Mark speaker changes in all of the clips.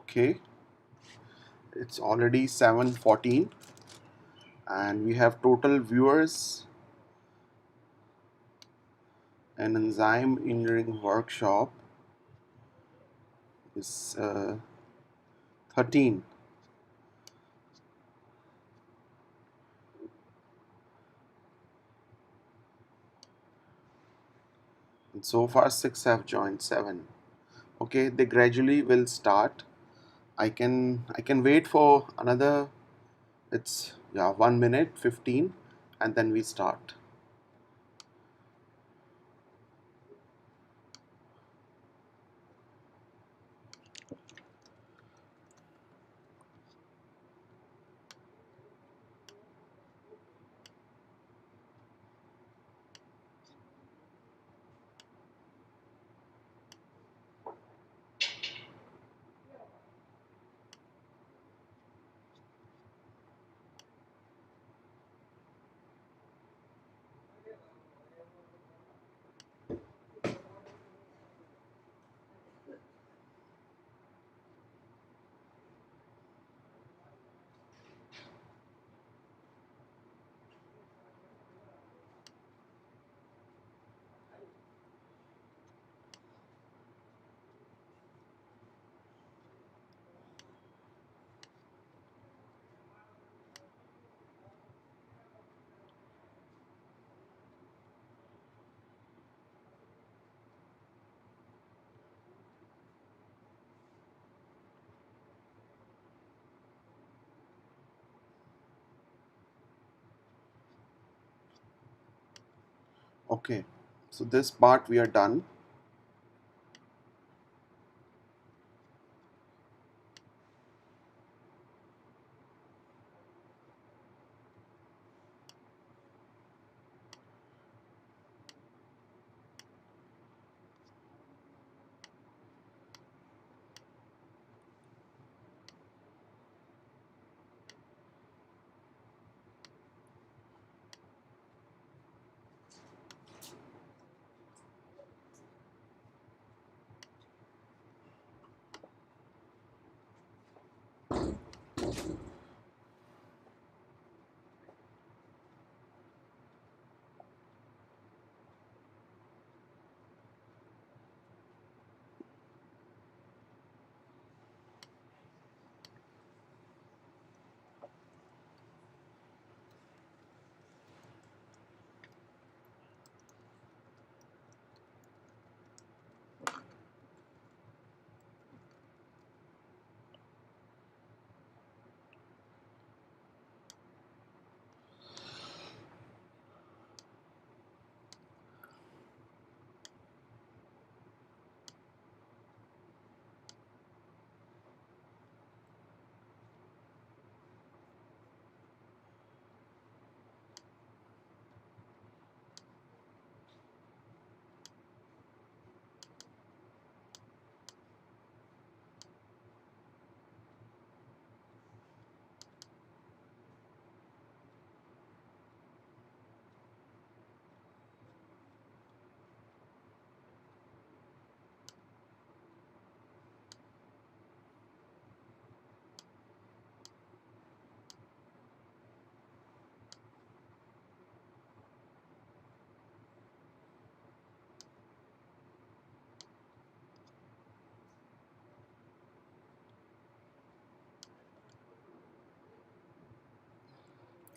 Speaker 1: Okay, it's already 7:14 and we have total viewers an enzyme engineering workshop is 13. And so far 6 have joined, 7. Okay, they gradually will start. I can wait for another, it's 1 minute 15 and then we start. Okay, so this part we are done.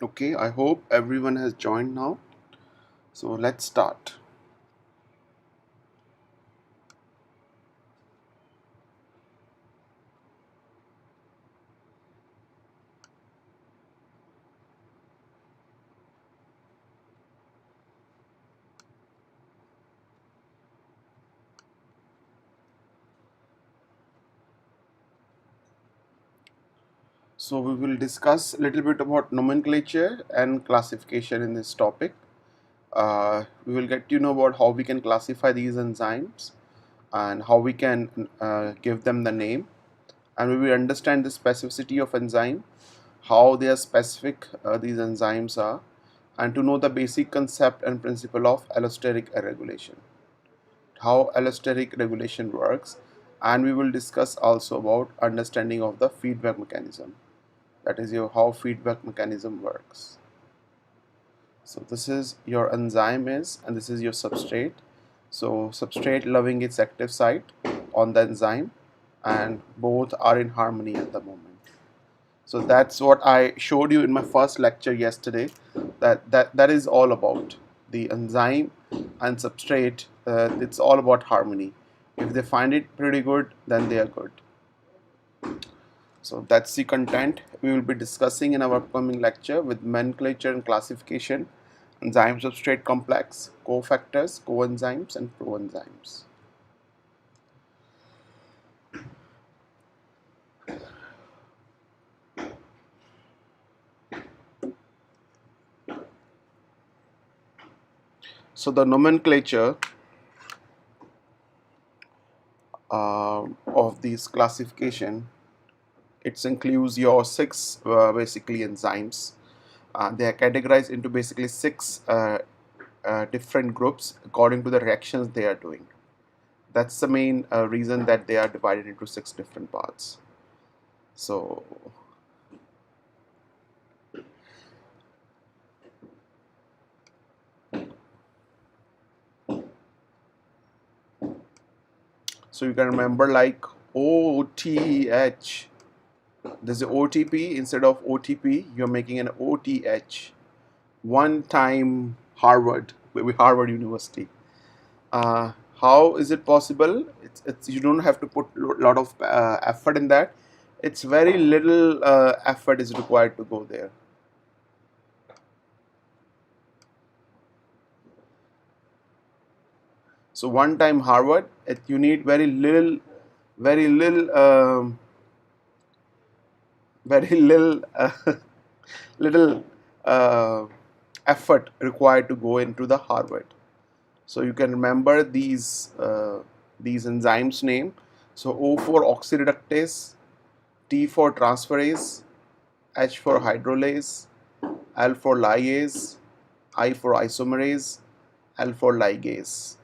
Speaker 1: Okay, I hope everyone has joined now. So let's start. So we will discuss a little bit about nomenclature and classification in this topic. We will get to know about how we can classify these enzymes and how we can give them the name, and we will understand the specificity of enzyme, how they are specific these enzymes are, and to know the basic concept and principle of allosteric regulation, how allosteric regulation works, and we will discuss also about understanding of the feedback mechanism, that is your how feedback mechanism works. So this is your enzyme is, and this is your substrate. So substrate loving its active site on the enzyme, and both are in harmony at the moment. So that's what I showed you in my first lecture yesterday, that is all about the enzyme and substrate. It's all about harmony. If they find it pretty good, then they are good. So that's the content we will be discussing in our upcoming lecture with nomenclature and classification, enzyme-substrate complex, cofactors, coenzymes, and proenzymes. So the nomenclature of this classification, it includes your six basically enzymes. They are categorized into basically six different groups according to the reactions they are doing. That's the main reason that they are divided into six different parts. So you can remember like OTH. There's a OTP instead of OTP. You're making an OTH. One time Harvard, maybe Harvard University. How is it possible? It's you don't have to put a lot of effort in that. It's very little effort is required to go there. So one time Harvard, you need very little, very little, little effort required to go into the Harvard. So you can remember these enzymes name. So O for oxireductase, T for transferase, H for hydrolase, L for lyase, I for isomerase, L for ligase.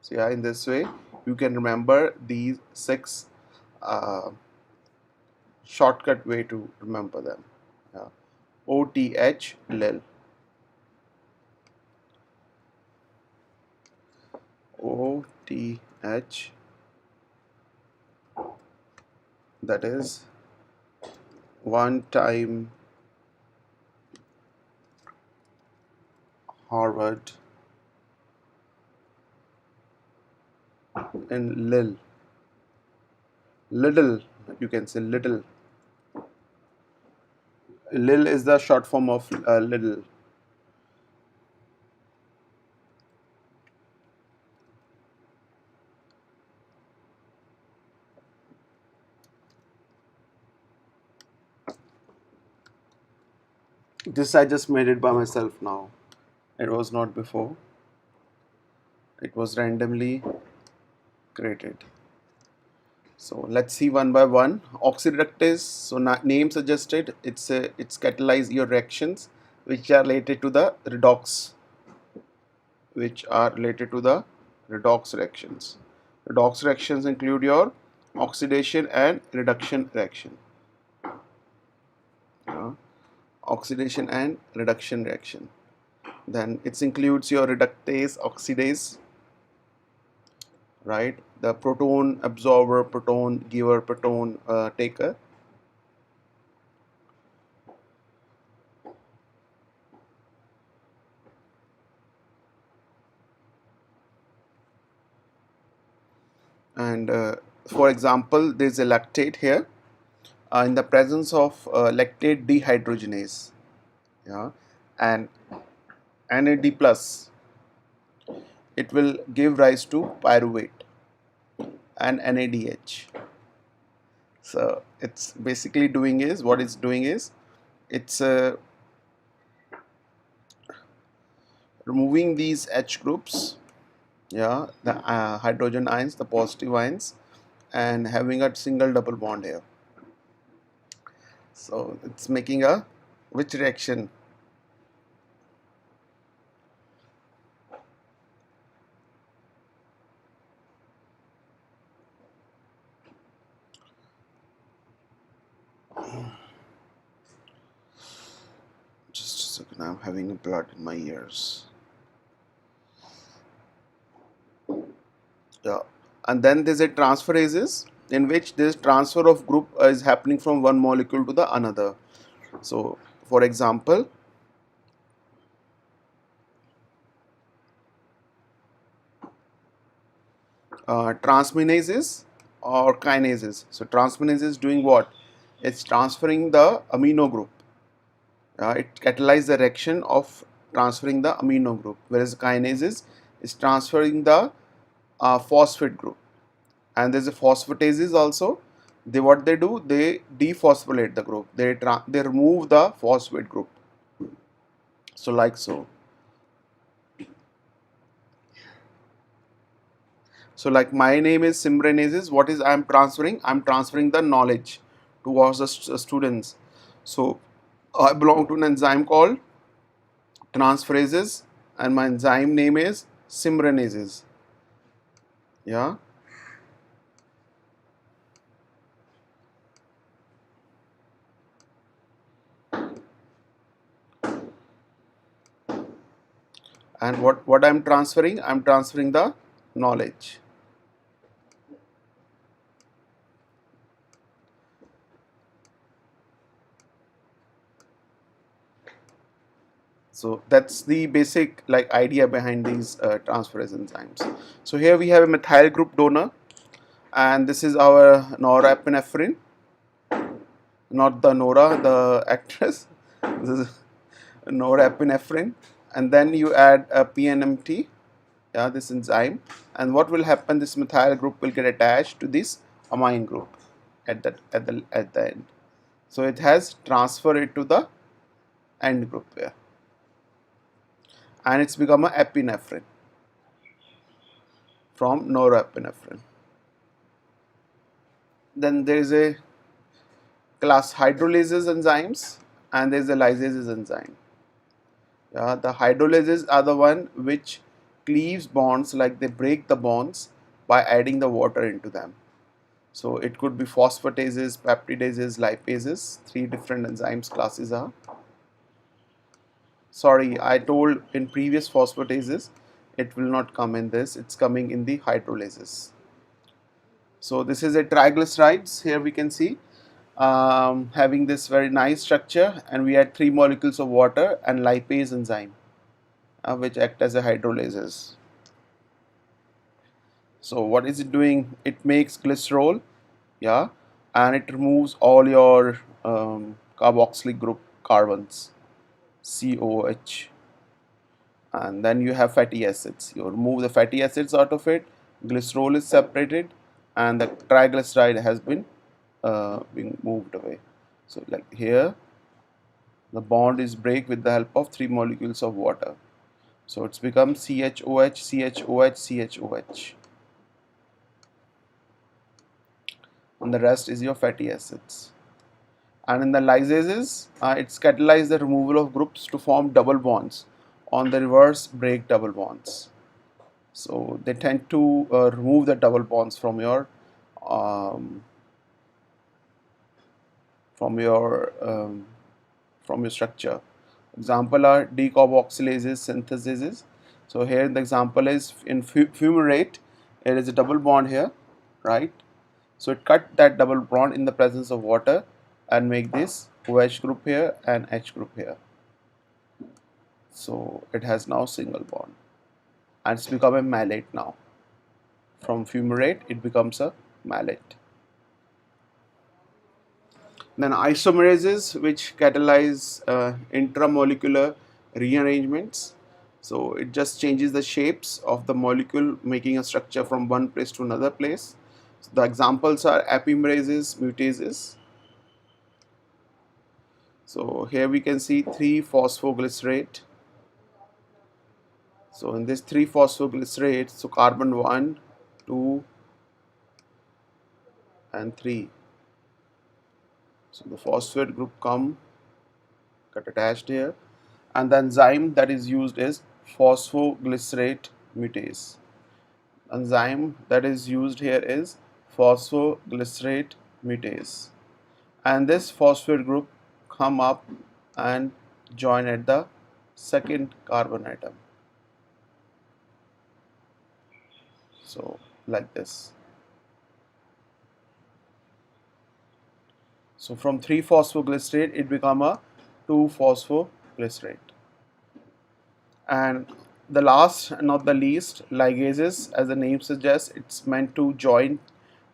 Speaker 1: So yeah, in this way you can remember these six shortcut way to remember them. Yeah. OTH lil. OTH, that is one time Harvard in lil. Little, you can say little. Lil is the short form of little. This I just made it by myself now. It was not before. It was randomly created. So let's see one by one. Oxireductase. So name suggested, it's catalyze your reactions which are related to the redox, redox reactions. Redox reactions include your oxidation and reduction reaction. Oxidation and reduction reaction. Then it includes your reductase, oxidase, right? The proton absorber, proton giver, proton taker. And for example, there's a lactate here. In the presence of lactate dehydrogenase, yeah, and NAD plus, it will give rise to pyruvate and NADH. So it's basically doing is what it's doing is it's removing these H groups, yeah, the hydrogen ions, the positive ions, and having a single double bond here. So it's making a which reaction? second, I'm having blood in my ears. Yeah. And then there's a transferases in which this transfer of group is happening from one molecule to the another. So, for example, transminases or kinases. So, transminase is doing what? It's transferring the amino group. It catalyzes the reaction of transferring the amino group, whereas kinases is transferring the phosphate group. And there's a phosphatases also. What they do, they dephosphorylate the group. They remove the phosphate group. So like so. So like my name is Simranjit. What is I am transferring? I am transferring the knowledge towards the students. So I belong to an enzyme called transferases, and my enzyme name is Simranjit. Yeah. And what I'm transferring? I'm transferring the knowledge. So that's the basic like idea behind these transferase enzymes. So here we have a methyl group donor, and this is our norepinephrine, not the Nora, the actress. This is norepinephrine, and then you add a PNMT, yeah, this enzyme, and what will happen? This methyl group will get attached to this amine group at the end. So it has transferred it to the end group here, and it's become a epinephrine from norepinephrine. Then there is a class hydrolases enzymes, and there is a lysases enzyme. Yeah, the hydrolases are the one which cleaves bonds, like they break the bonds by adding the water into them. So it could be phosphatases, peptidases, lipases. Three different enzymes classes are. Sorry, I told in previous phosphatases, it will not come in this. It's coming in the hydrolases. So this is a triglycerides. Here we can see having this very nice structure, and we add 3 molecules of water and lipase enzyme, which act as a hydrolases. So what is it doing? It makes glycerol, yeah, and it removes all your carboxylic group carbons, COH, and then you have fatty acids. You remove the fatty acids out of it, glycerol is separated, and the triglyceride has been being moved away. So like here, the bond is break with the help of 3 molecules of water. So it's become CHOH, CHOH, CHOH. And the rest is your fatty acids. And in the lysases, it's catalyzed the removal of groups to form double bonds on the reverse break double bonds. So they tend to remove the double bonds um, from your um, from your structure. Example are decarboxylases, synthetases. So here the example is in fumarate, there is a double bond here, right? So it cut that double bond in the presence of water and make this OH group here and H group here. So it has now single bond, and it's become a malate now. From fumarate it becomes a malate. Then isomerases, which catalyze intramolecular rearrangements. So it just changes the shapes of the molecule, making a structure from one place to another place. So the examples are epimerases, mutases. So here we can see 3-phosphoglycerate. So in this 3-phosphoglycerate, so carbon 1, 2, and 3. So the phosphate group get attached here, and the enzyme that is used is phosphoglycerate mutase. Enzyme that is used here is phosphoglycerate mutase, and this phosphate group come up and join at the second carbon atom. So like this. So from 3-phosphoglycerate it become a 2-phosphoglycerate. And the last, not the least, ligases, as the name suggests, it's meant to join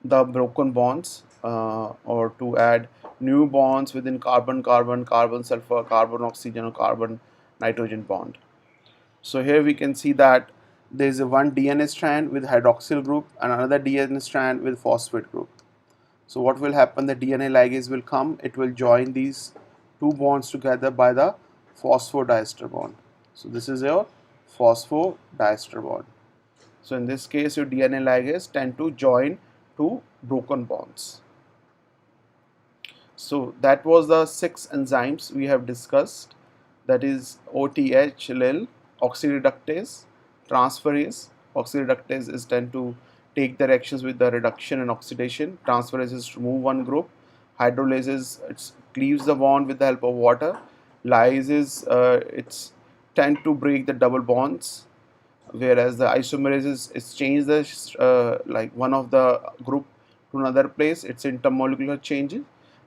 Speaker 1: the broken bonds or to add new bonds within carbon carbon, carbon sulfur, carbon oxygen, or carbon nitrogen bond. So here we can see that there is a one DNA strand with hydroxyl group and another DNA strand with phosphate group. So what will happen, the DNA ligase will come, it will join these two bonds together by the phosphodiester bond. So this is your phosphodiester bond. So in this case your DNA ligase tend to join two broken bonds. So that was the 6 enzymes we have discussed, that is OTH, LIL, oxireductase, transferase. Oxireductase is tend to take the reactions with the reduction and oxidation. Transferase is to remove one group. Hydrolase is it cleaves the bond with the help of water. Lyase is it's tend to break the double bonds, whereas the isomerase is change the like one of the group to another place. It's intermolecular change,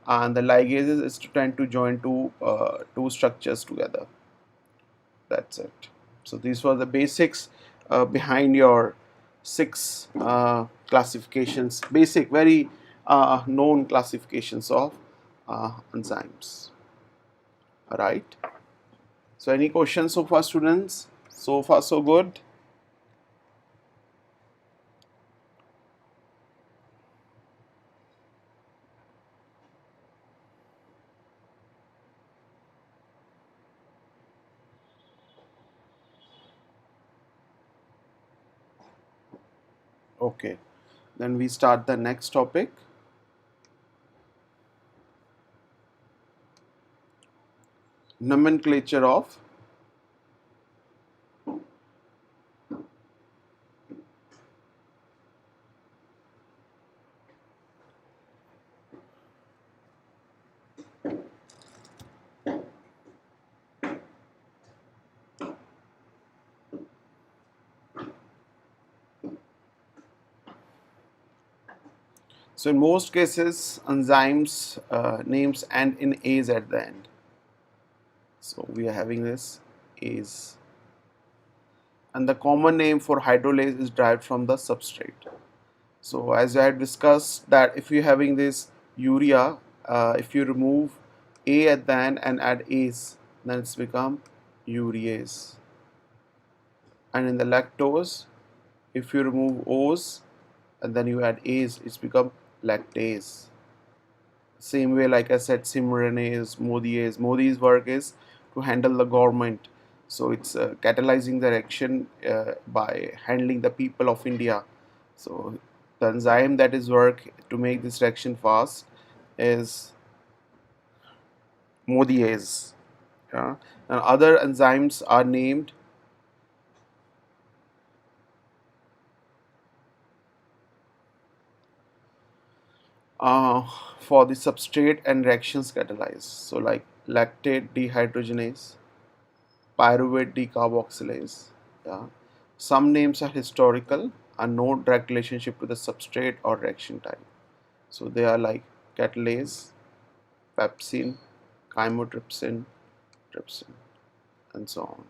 Speaker 1: and the ligases is to tend to join two structures together. That's it. So these were the basics behind your 6 classifications, basic, very known classifications of enzymes. All right. So any questions so far, students? So far, so good. Okay. Then we start the next topic. Nomenclature of So in most cases, enzymes names end in ase at the end. So we are having this ase, and the common name for hydrolase is derived from the substrate. So as I had discussed that if you're having this urea, if you remove A at the end and add ase, then it's become urease. And in the lactose, if you remove O's and then you add ase, it's become lactase. Same way, like I said, Simranjit, Modi's work is to handle the government. So it's catalyzing the action by handling the people of India. So the enzyme that is work to make this reaction fast is Modiase. Yeah? And other enzymes are named uh, for the substrate and reactions catalyzed. So like lactate dehydrogenase, pyruvate decarboxylase. Yeah. Some names are historical and no direct relationship to the substrate or reaction type. So they are like catalase, pepsin, chymotrypsin, trypsin, and so on.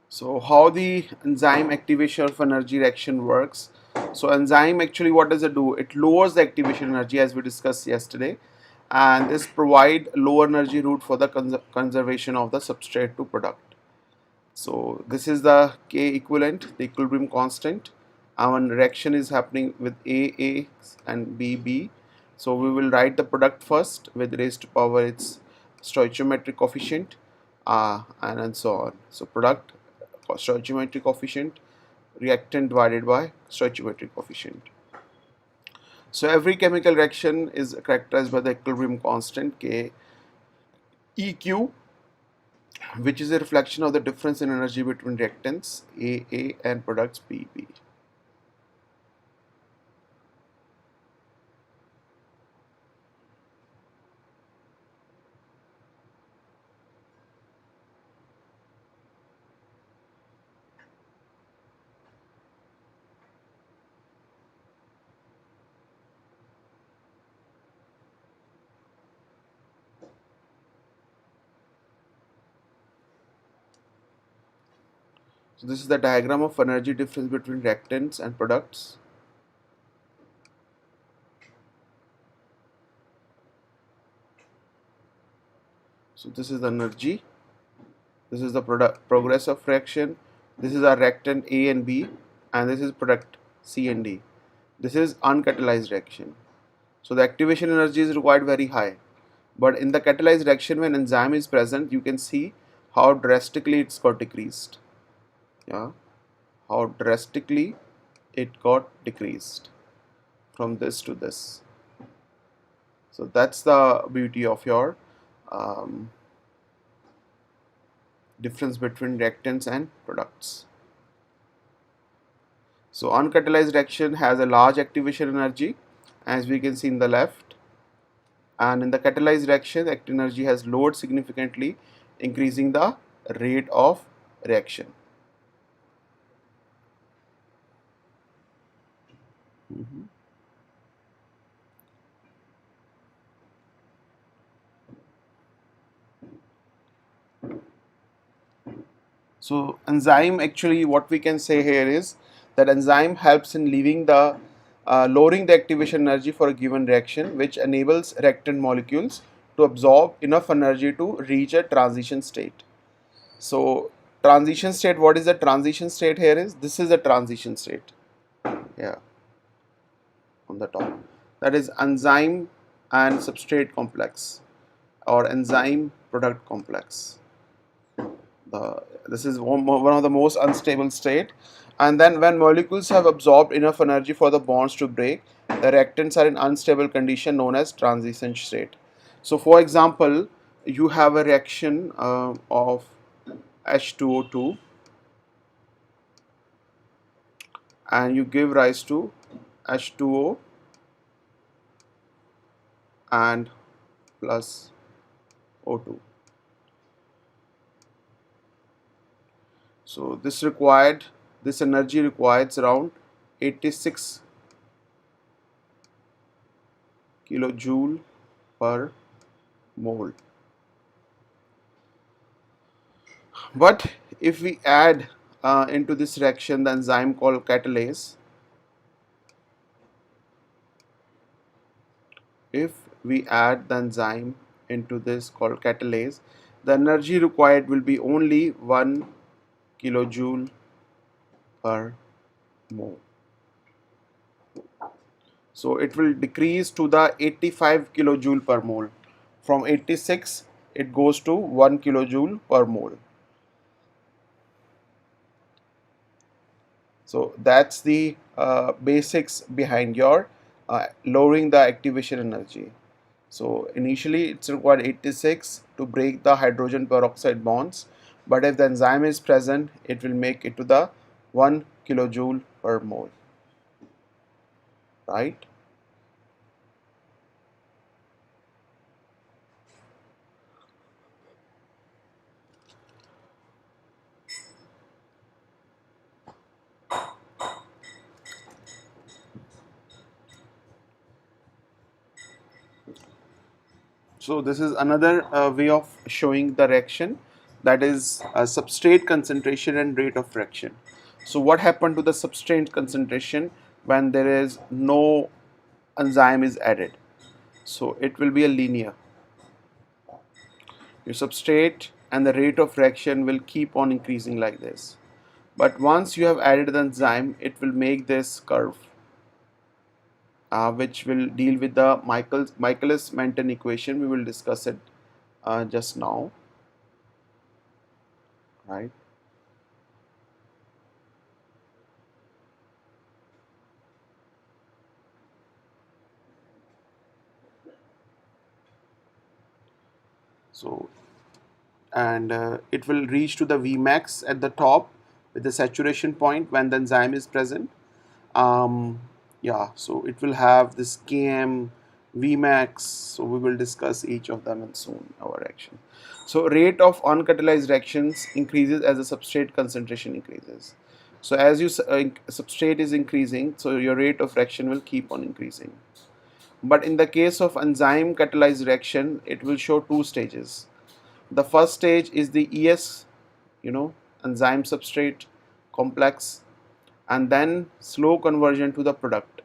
Speaker 1: So how the enzyme activation of energy reaction works. So enzyme actually, what does it do? It lowers the activation energy as we discussed yesterday, and this provide lower energy route for the conservation of the substrate to product. So this is the K equivalent, the equilibrium constant. Our reaction is happening with A and B. So we will write the product first with raised to power its stoichiometric coefficient and so on. So product stoichiometric coefficient, reactant divided by stoichiometric coefficient. So every chemical reaction is characterized by the equilibrium constant K EQ, which is a reflection of the difference in energy between reactants AA and products BB. So this is the diagram of energy difference between reactants and products. So this is the energy, this is the product progress of reaction, this is our reactant A and B, and this is product C and D. This is uncatalyzed reaction. So the activation energy is required very high. But in the catalyzed reaction, when enzyme is present, you can see how drastically it's got decreased. Yeah, how drastically it got decreased from this to this. So that's the beauty of your um, difference between reactants and products. So uncatalyzed reaction has a large activation energy, as we can see in the left, and in the catalyzed reaction, active energy has lowered significantly, increasing the rate of reaction. Mhm. So enzyme, actually what we can say here is that enzyme helps in leaving the lowering the activation energy for a given reaction, which enables reactant molecules to absorb enough energy to reach a transition state. So transition state, what is the transition state here is? This is a transition state. Yeah, on the top. That is enzyme and substrate complex or enzyme product complex. This is one of the most unstable state, and then when molecules have absorbed enough energy for the bonds to break, the reactants are in unstable condition known as transition state. So for example, you have a reaction of H2O2 and you give rise to H2O and plus O2. So this energy requires around 86 kilojoule per mole. But if we add into this reaction the enzyme called catalase, if we add the enzyme into this called catalase, the energy required will be only 1 kilojoule per mole. So it will decrease to the 85 kilojoule per mole. From 86, it goes to 1 kilojoule per mole. So that's the basics behind your lowering the activation energy. So initially it's required 86 to break the hydrogen peroxide bonds, but if the enzyme is present, it will make it to the 1 kilojoule per mole, right? So this is another way of showing the reaction, that is substrate concentration and rate of reaction. So what happened to the substrate concentration when there is no enzyme is added? So it will be a linear. Your substrate and the rate of reaction will keep on increasing like this. But once you have added the enzyme, it will make this curve, which will deal with the Michaelis-Menten equation. We will discuss it just now, right? So, and it will reach to the Vmax at the top with the saturation point when the enzyme is present. um, yeah, so it will have this Km, Vmax. So we will discuss each of them in soon our reaction. So rate of uncatalyzed reactions increases as the substrate concentration increases. So as you substrate is increasing, so your rate of reaction will keep on increasing. But in the case of enzyme catalyzed reaction, it will show two stages. The first stage is the ES, enzyme substrate complex, and then slow conversion to the product.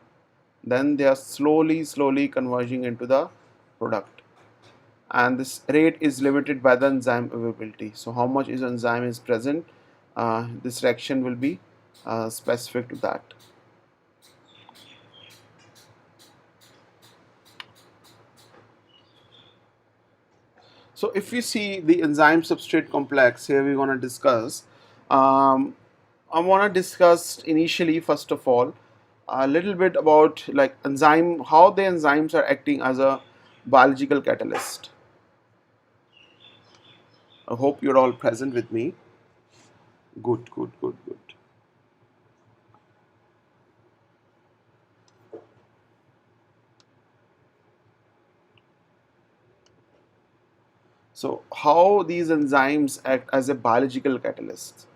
Speaker 1: Then they are slowly converging into the product, and this rate is limited by the enzyme availability. So how much is enzyme is present, this reaction will be specific to that. So if we see the enzyme substrate complex, here we're going to discuss, I want to discuss initially, first of all, a little bit about like enzyme, how the enzymes are acting as a biological catalyst. I hope you're all present with me. Good. So how these enzymes act as a biological catalyst?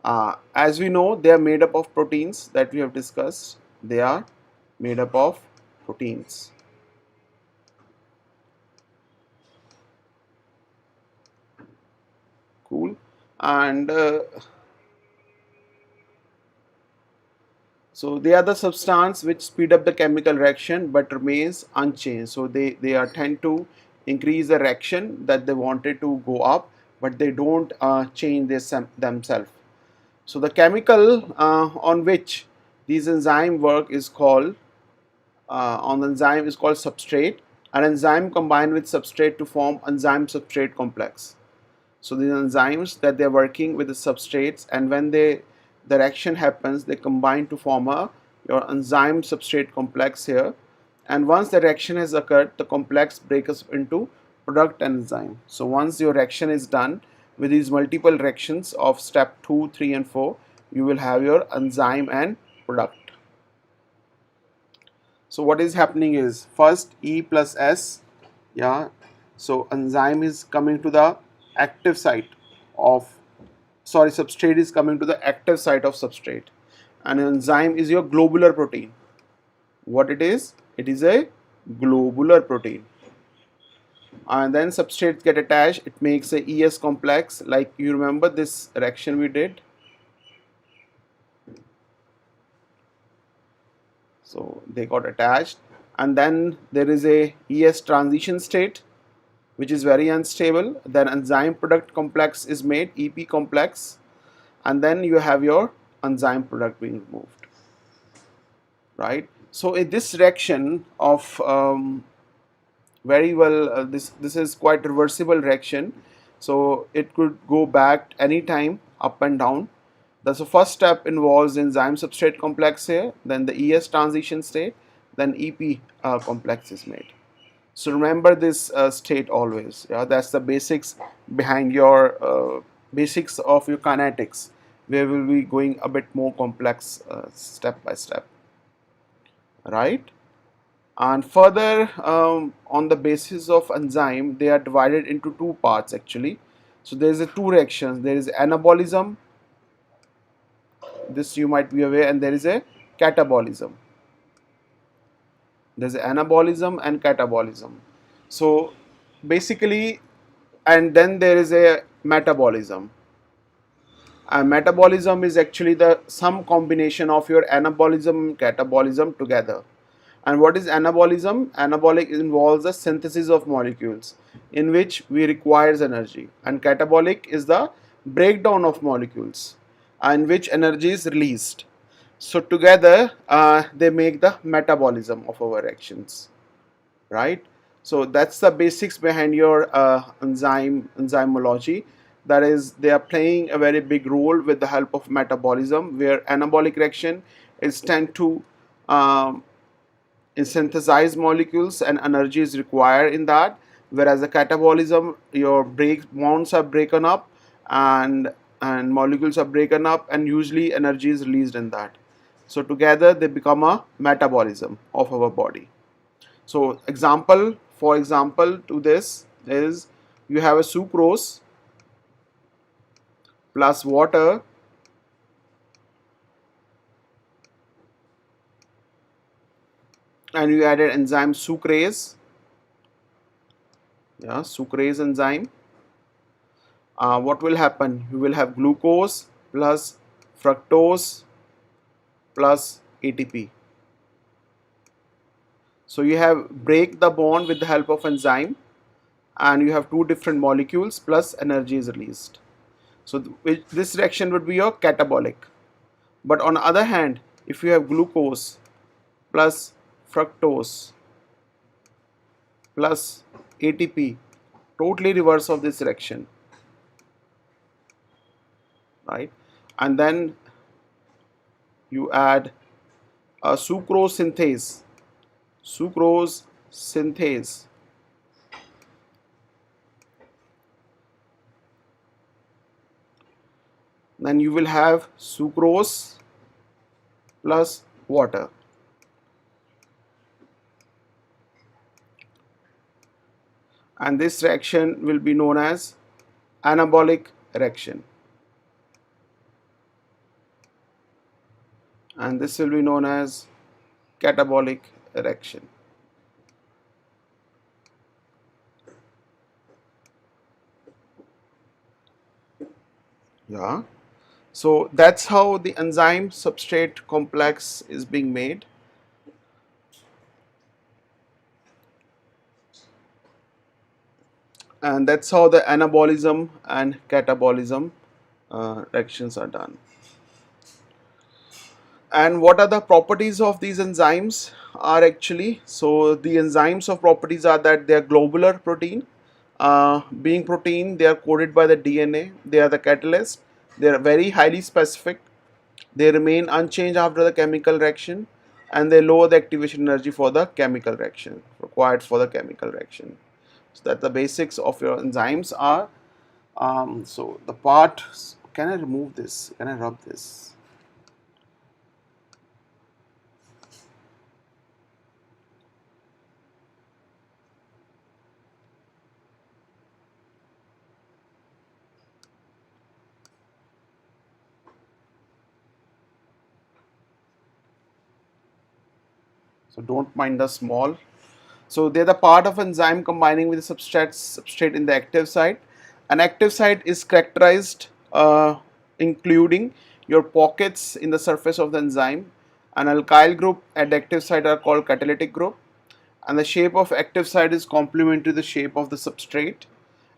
Speaker 1: As we know, they are made up of proteins that we have discussed. They are made up of proteins. Cool. And so they are the substance which speed up the chemical reaction but remains unchanged. So they are tend to increase the reaction that they wanted to go up, but they don't change themselves. So the chemical on which these enzyme work is called on the enzyme is called substrate. An enzyme combined with substrate to form enzyme-substrate complex. So these enzymes that they're working with the substrates, and when the reaction happens, they combine to form your enzyme substrate complex here. And once the reaction has occurred, the complex breaks up into product and enzyme. So once your reaction is done with these multiple reactions of step 2, 3 and 4, you will have your enzyme and product. So what is happening is first E plus S, yeah. So enzyme is coming to the active site of, sorry, substrate is coming to the active site of substrate, and enzyme is your globular protein. What it is? It is a globular protein. And then substrates get attached. It makes a ES complex. Like you remember this reaction we did. So they got attached, and then there is a ES transition state which is very unstable. Then enzyme product complex is made, EP complex, and then you have your enzyme product being removed, right? So in this reaction of very well, this is quite reversible reaction. So it could go back anytime, up and down. The first step involves enzyme substrate complex here, then the ES transition state, then EP complex is made. So remember this state always. Yeah, that's the basics behind your basics of your kinetics, where we'll be going a bit more complex step by step, right? And further, on the basis of enzyme, they are divided into two parts actually. So there is a two reactions. There is anabolism. This you might be aware, and there is a catabolism. There's anabolism and catabolism. So basically, and then there is a metabolism. And metabolism is actually the some combination of your anabolism and catabolism together. And what is anabolism? Anabolic involves the synthesis of molecules in which we requires energy, and catabolic is the breakdown of molecules in which energy is released. So together they make the metabolism of our actions, right? So that's the basics behind your enzymology. That is, they are playing a very big role with the help of metabolism, where anabolic reaction is tend to synthesize molecules and energy is required in that. whereas the catabolism, your bonds are broken up and molecules are broken up, and usually energy is released in that. So together they become a metabolism of our body. So for example to this is, you have a sucrose plus water and you added enzyme sucrase, yeah, sucrase enzyme. What will happen? You will have glucose plus fructose plus ATP. So you have break the bond with the help of enzyme, and you have two different molecules plus energy is released. So this reaction would be your catabolic. But on the other hand, if you have glucose plus fructose plus ATP, totally reverse of this reaction, right? And then you add a sucrose synthase, then you will have sucrose plus water. And this reaction will be known as anabolic reaction, and this will be known as catabolic reaction. Yeah, so that's how the enzyme substrate complex is being made. And that's how the anabolism and catabolism reactions are done. And what are the properties of these enzymes are actually? So the enzymes of properties are that they are globular protein. Being protein, they are coded by the DNA. They are the catalyst. They are very highly specific. They remain unchanged after the chemical reaction, and they lower the activation energy for the chemical reaction required for the chemical reaction. So that the basics of your enzymes are. So the part, can I remove this? Can I rub this? So don't mind the small. So they're the part of enzyme combining with the substrate in the active site. An active site is characterized including your pockets in the surface of the enzyme. An alkyl group at the active site are called catalytic group, and the shape of active site is complementary to the shape of the substrate.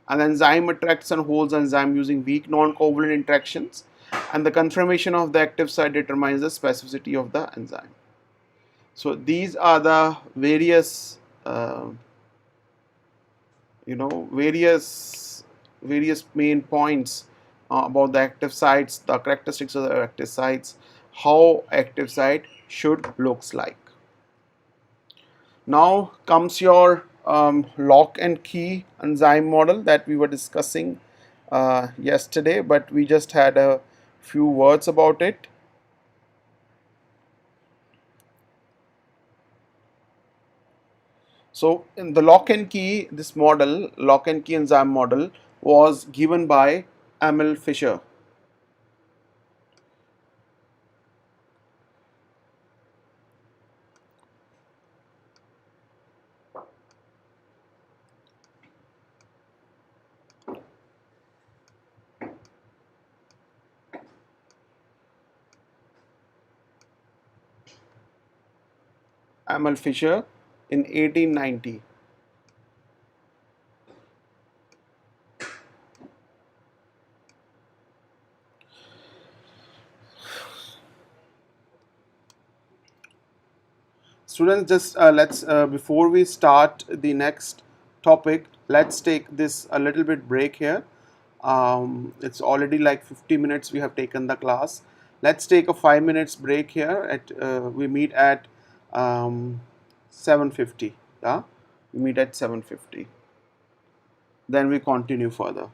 Speaker 1: An enzyme attracts and holds enzyme using weak non-covalent interactions, and the conformation of the active site determines the specificity of the enzyme. So these are the various uh, various main points about the active sites, the characteristics of the active sites, how active site should looks like. Now comes your lock and key enzyme model that we were discussing yesterday, but we just had a few words about it. So in the lock and key, this model, lock and key enzyme model, was given by Emil Fischer. Emil Fischer in 1890. Students, just let's before we start the next topic, let's take this a little bit break here. It's already like 50 minutes we have taken the class. Let's take a 5 minutes break here. We meet at 7:50. Yeah, we meet at 7:50. Then we continue further.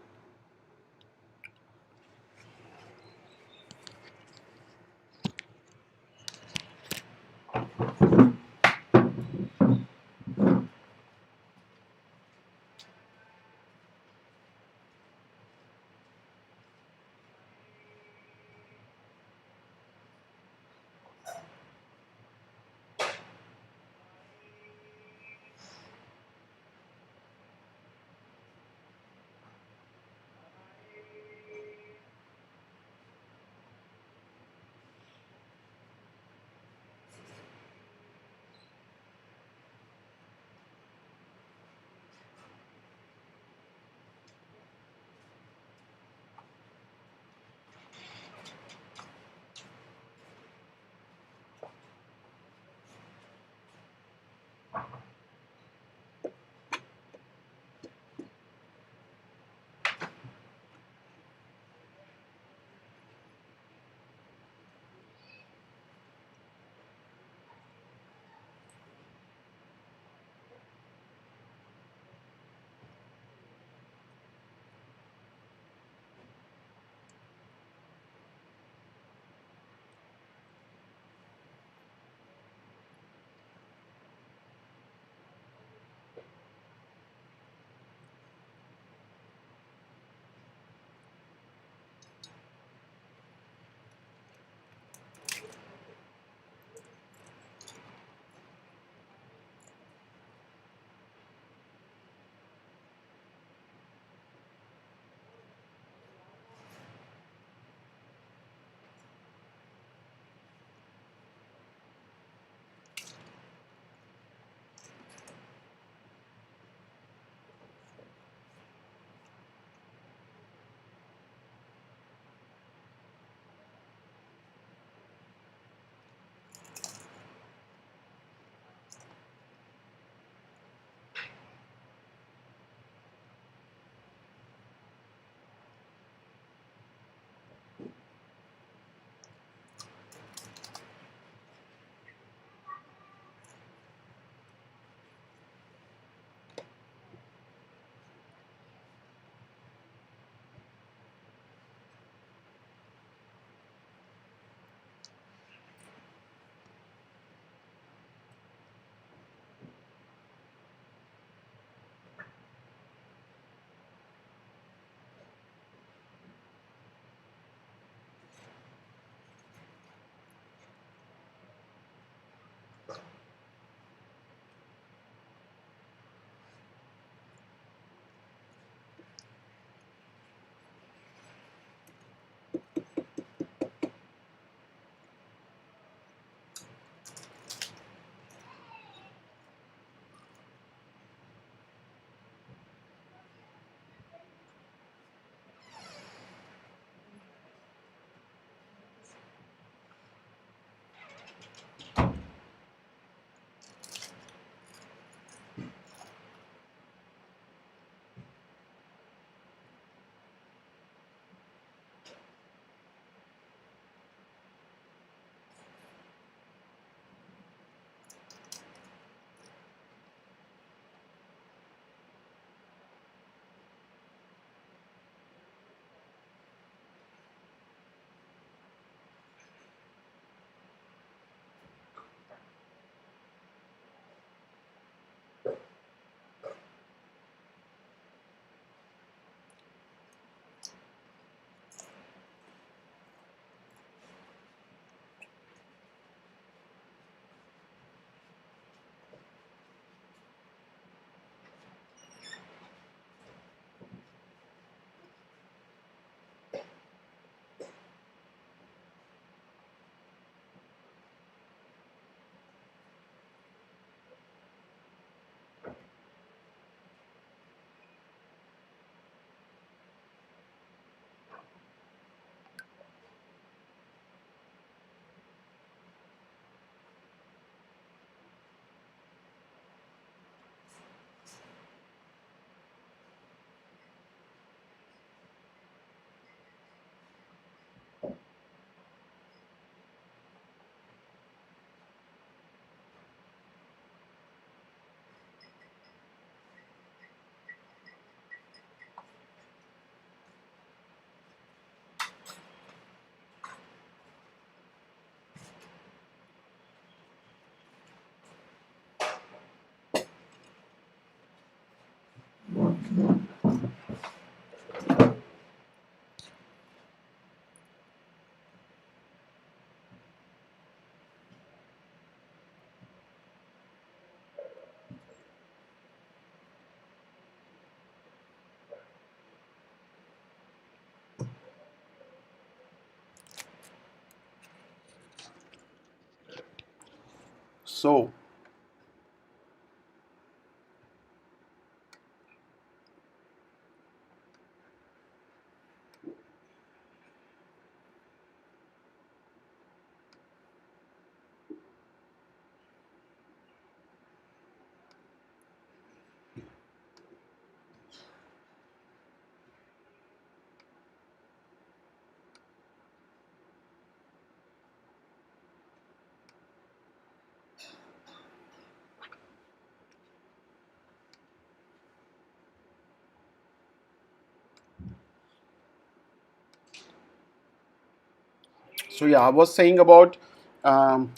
Speaker 1: So yeah, I was saying about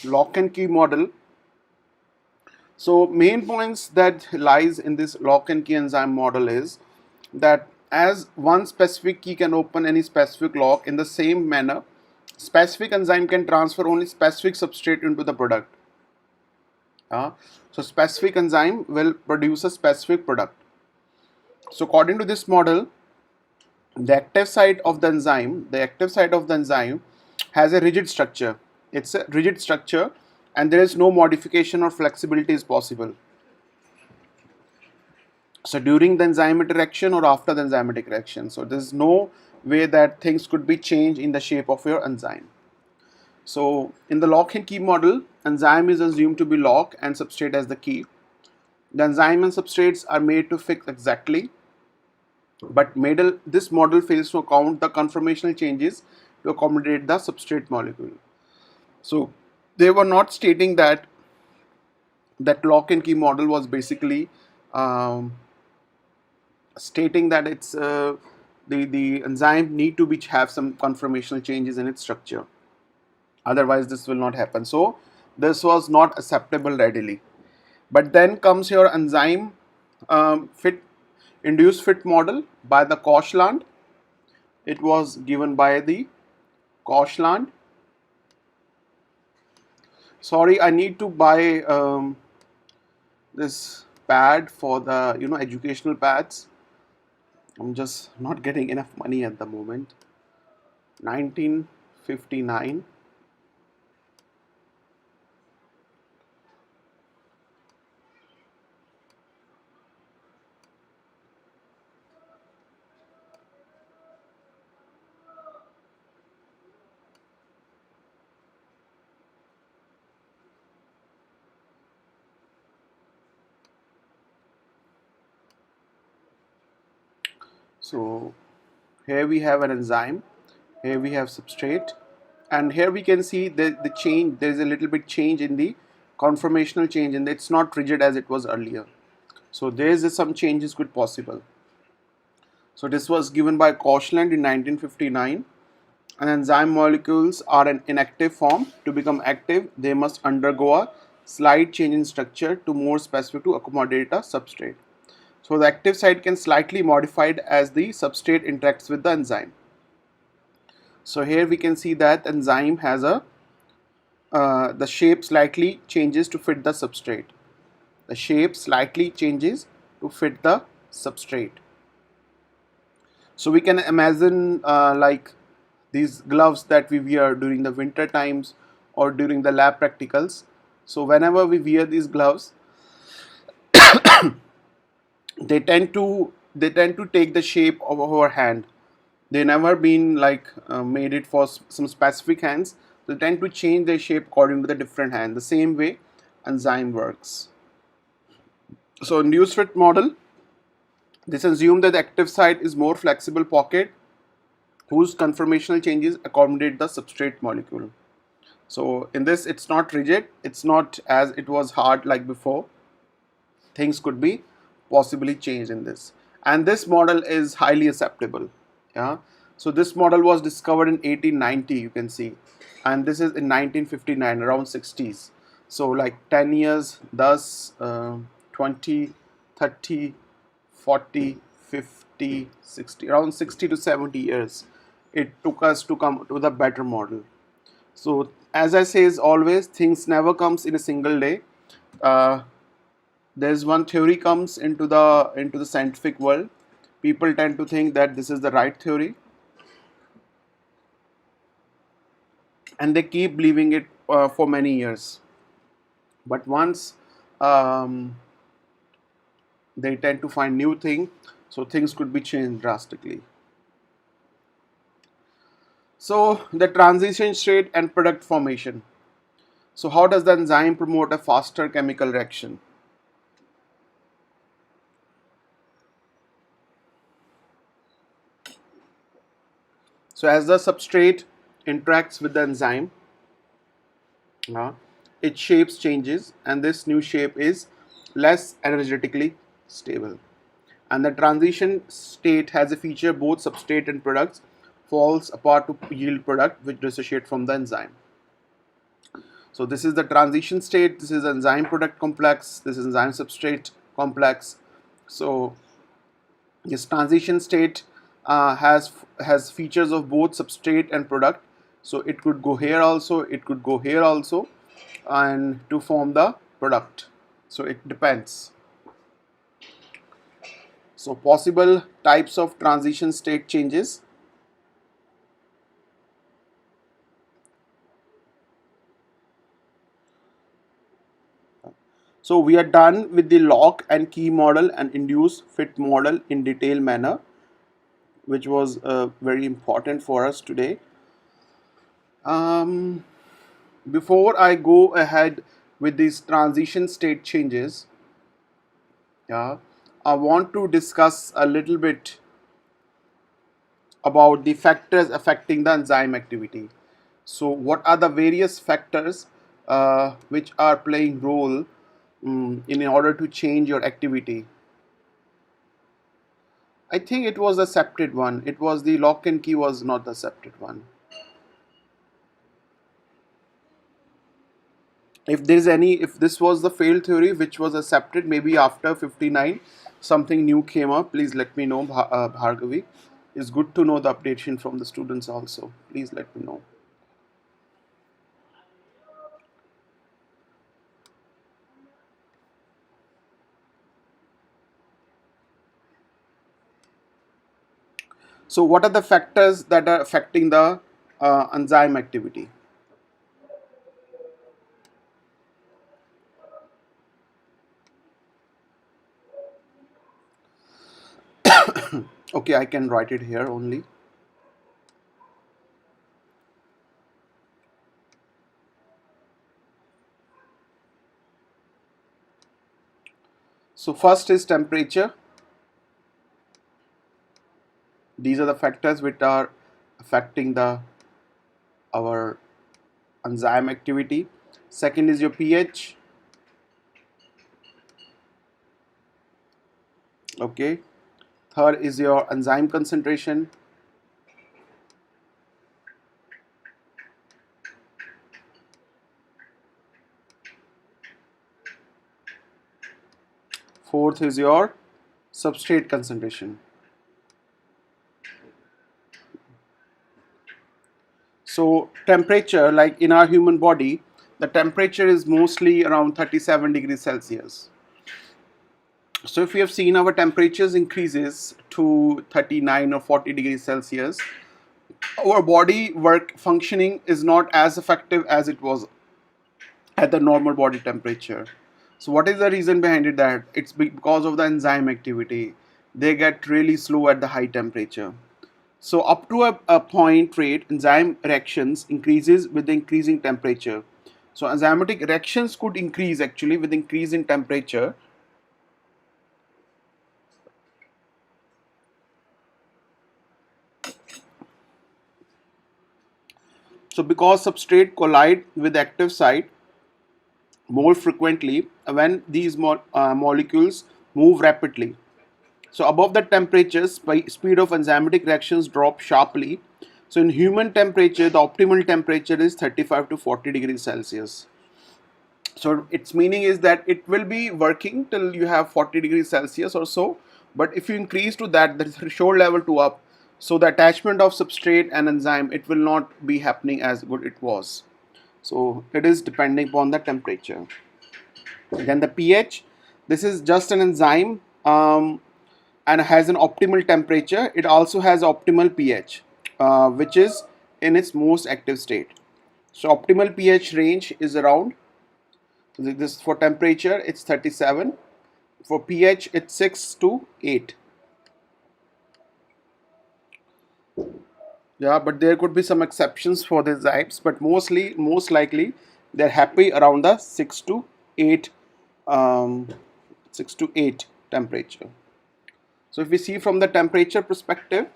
Speaker 1: lock and key model. So main points that lies in this lock and key enzyme model is that as one specific key can open any specific lock, in the same manner specific enzyme can transfer only specific substrate into the product. So specific enzyme will produce a specific product. So according to this model, the active site of the enzyme has a rigid structure. It's a rigid structure and there is no modification or flexibility is possible. So during the enzymatic reaction or after the enzymatic reaction, so there is no way that things could be changed in the shape of your enzyme. So in the lock and key model, enzyme is assumed to be lock and substrate as the key. The enzyme and substrates are made to fix exactly, but this model fails to account the conformational changes to accommodate the substrate molecule. So they were not stating that lock and key model was basically um, stating that it's the enzyme need to have some conformational changes in its structure. Otherwise, this will not happen. So this was not acceptable readily. But then comes your enzyme fit induced fit model by the Koshland. It was given by the Koshland. Sorry, I need to buy this pad for the educational pads. I'm just not getting enough money at the moment. 1959. So here we have an enzyme, here we have substrate, and here we can see the change. There is a little bit change in the conformational change, and it's not rigid as it was earlier. So there is some changes could possible. So this was given by Koshland in 1959. And enzyme molecules are an inactive form. To become active, they must undergo a slight change in structure to more specific to accommodate a substrate. So the active site can slightly modified as the substrate interacts with the enzyme. So here we can see that enzyme has the shape slightly changes to fit the substrate. The shape slightly changes to fit the substrate. So we can imagine like these gloves that we wear during the winter times or during the lab practicals. So whenever we wear these gloves, they tend to take the shape of our hand. They never been like made it for some specific hands. They tend to change their shape according to the different hand. The same way enzyme works. So induced fit model, this assumes that the active site is more flexible pocket whose conformational changes accommodate the substrate molecule. So in this, it's not rigid, it's not as it was hard like before. Things could be possibly changed in this, and this model is highly acceptable. Yeah. So this model was discovered in 1890, you can see, and this is in 1959, around 60s. So like 10 years, thus 20, 30, 40, 50, 60, around 60 to 70 years it took us to come to the better model. So as I say, is always, things never comes in a single day. uh, there's one theory comes into the scientific world. People tend to think that this is the right theory, and they keep believing it for many years. But once um, they tend to find new thing, so things could be changed drastically. So the transition state and product formation. So how does the enzyme promote a faster chemical reaction? So as the substrate interacts with the enzyme, uh, its shapes changes, and this new shape is less energetically stable. And the transition state has a feature both substrate and products falls apart to yield product which dissociate from the enzyme. So this is the transition state, this is enzyme product complex, this is enzyme substrate complex. So this transition state has features of both substrate and product. So it could go here also, it could go here also, and to form the product. So it depends. So possible types of transition state changes. So we are done with the lock and key model and induce fit model in detailed manner, which was very important for us today. Um, Before I go ahead with these transition state changes, yeah, I want to discuss a little bit about the factors affecting the enzyme activity. So what are the various factors which are playing role in order to change your activity? I think it was a septed one. It was the lock and key was not the septed one. If there is any, if this was the failed theory which was accepted, maybe after 59 something new came up, please let me know. Bhargavi, it's good to know the updation from the students also. Please let me know. So what are the factors that are affecting the enzyme activity? Okay, I can write it here only. So first is temperature. These are the factors which are affecting the our enzyme activity. Second is your pH. Okay. Third is your enzyme concentration. Fourth is your substrate concentration. So temperature, like in our human body, the temperature is mostly around 37 degrees Celsius. So if we have seen our temperatures increases to 39 or 40 degrees Celsius, our body work functioning is not as effective as it was at the normal body temperature. So what is the reason behind it? That it's because of the enzyme activity. They get really slow at the high temperature. So up to a point rate, enzyme reactions increases with the increasing temperature. So enzymatic reactions could increase actually with increase in temperature. So because substrate collide with active site more frequently when these molecules move rapidly. So above the temperature, speed of enzymatic reactions drop sharply. So in human temperature, the optimal temperature is 35 to 40 degrees Celsius. So its meaning is that it will be working till you have 40 degrees Celsius or so, But if you increase to that, the threshold level to up, so the attachment of substrate and enzyme, it will not be happening as good it was. So it is depending upon the temperature. Then the pH, this is just an enzyme and has an optimal temperature. It also has optimal pH, which is in its most active state. So optimal pH range is around, this for temperature it's 37, for pH it's 6 to 8. Yeah, but there could be some exceptions for the enzymes, but most likely they're happy around the 6 to 8 um, 6 to 8 temperature. So if we see from the temperature perspective,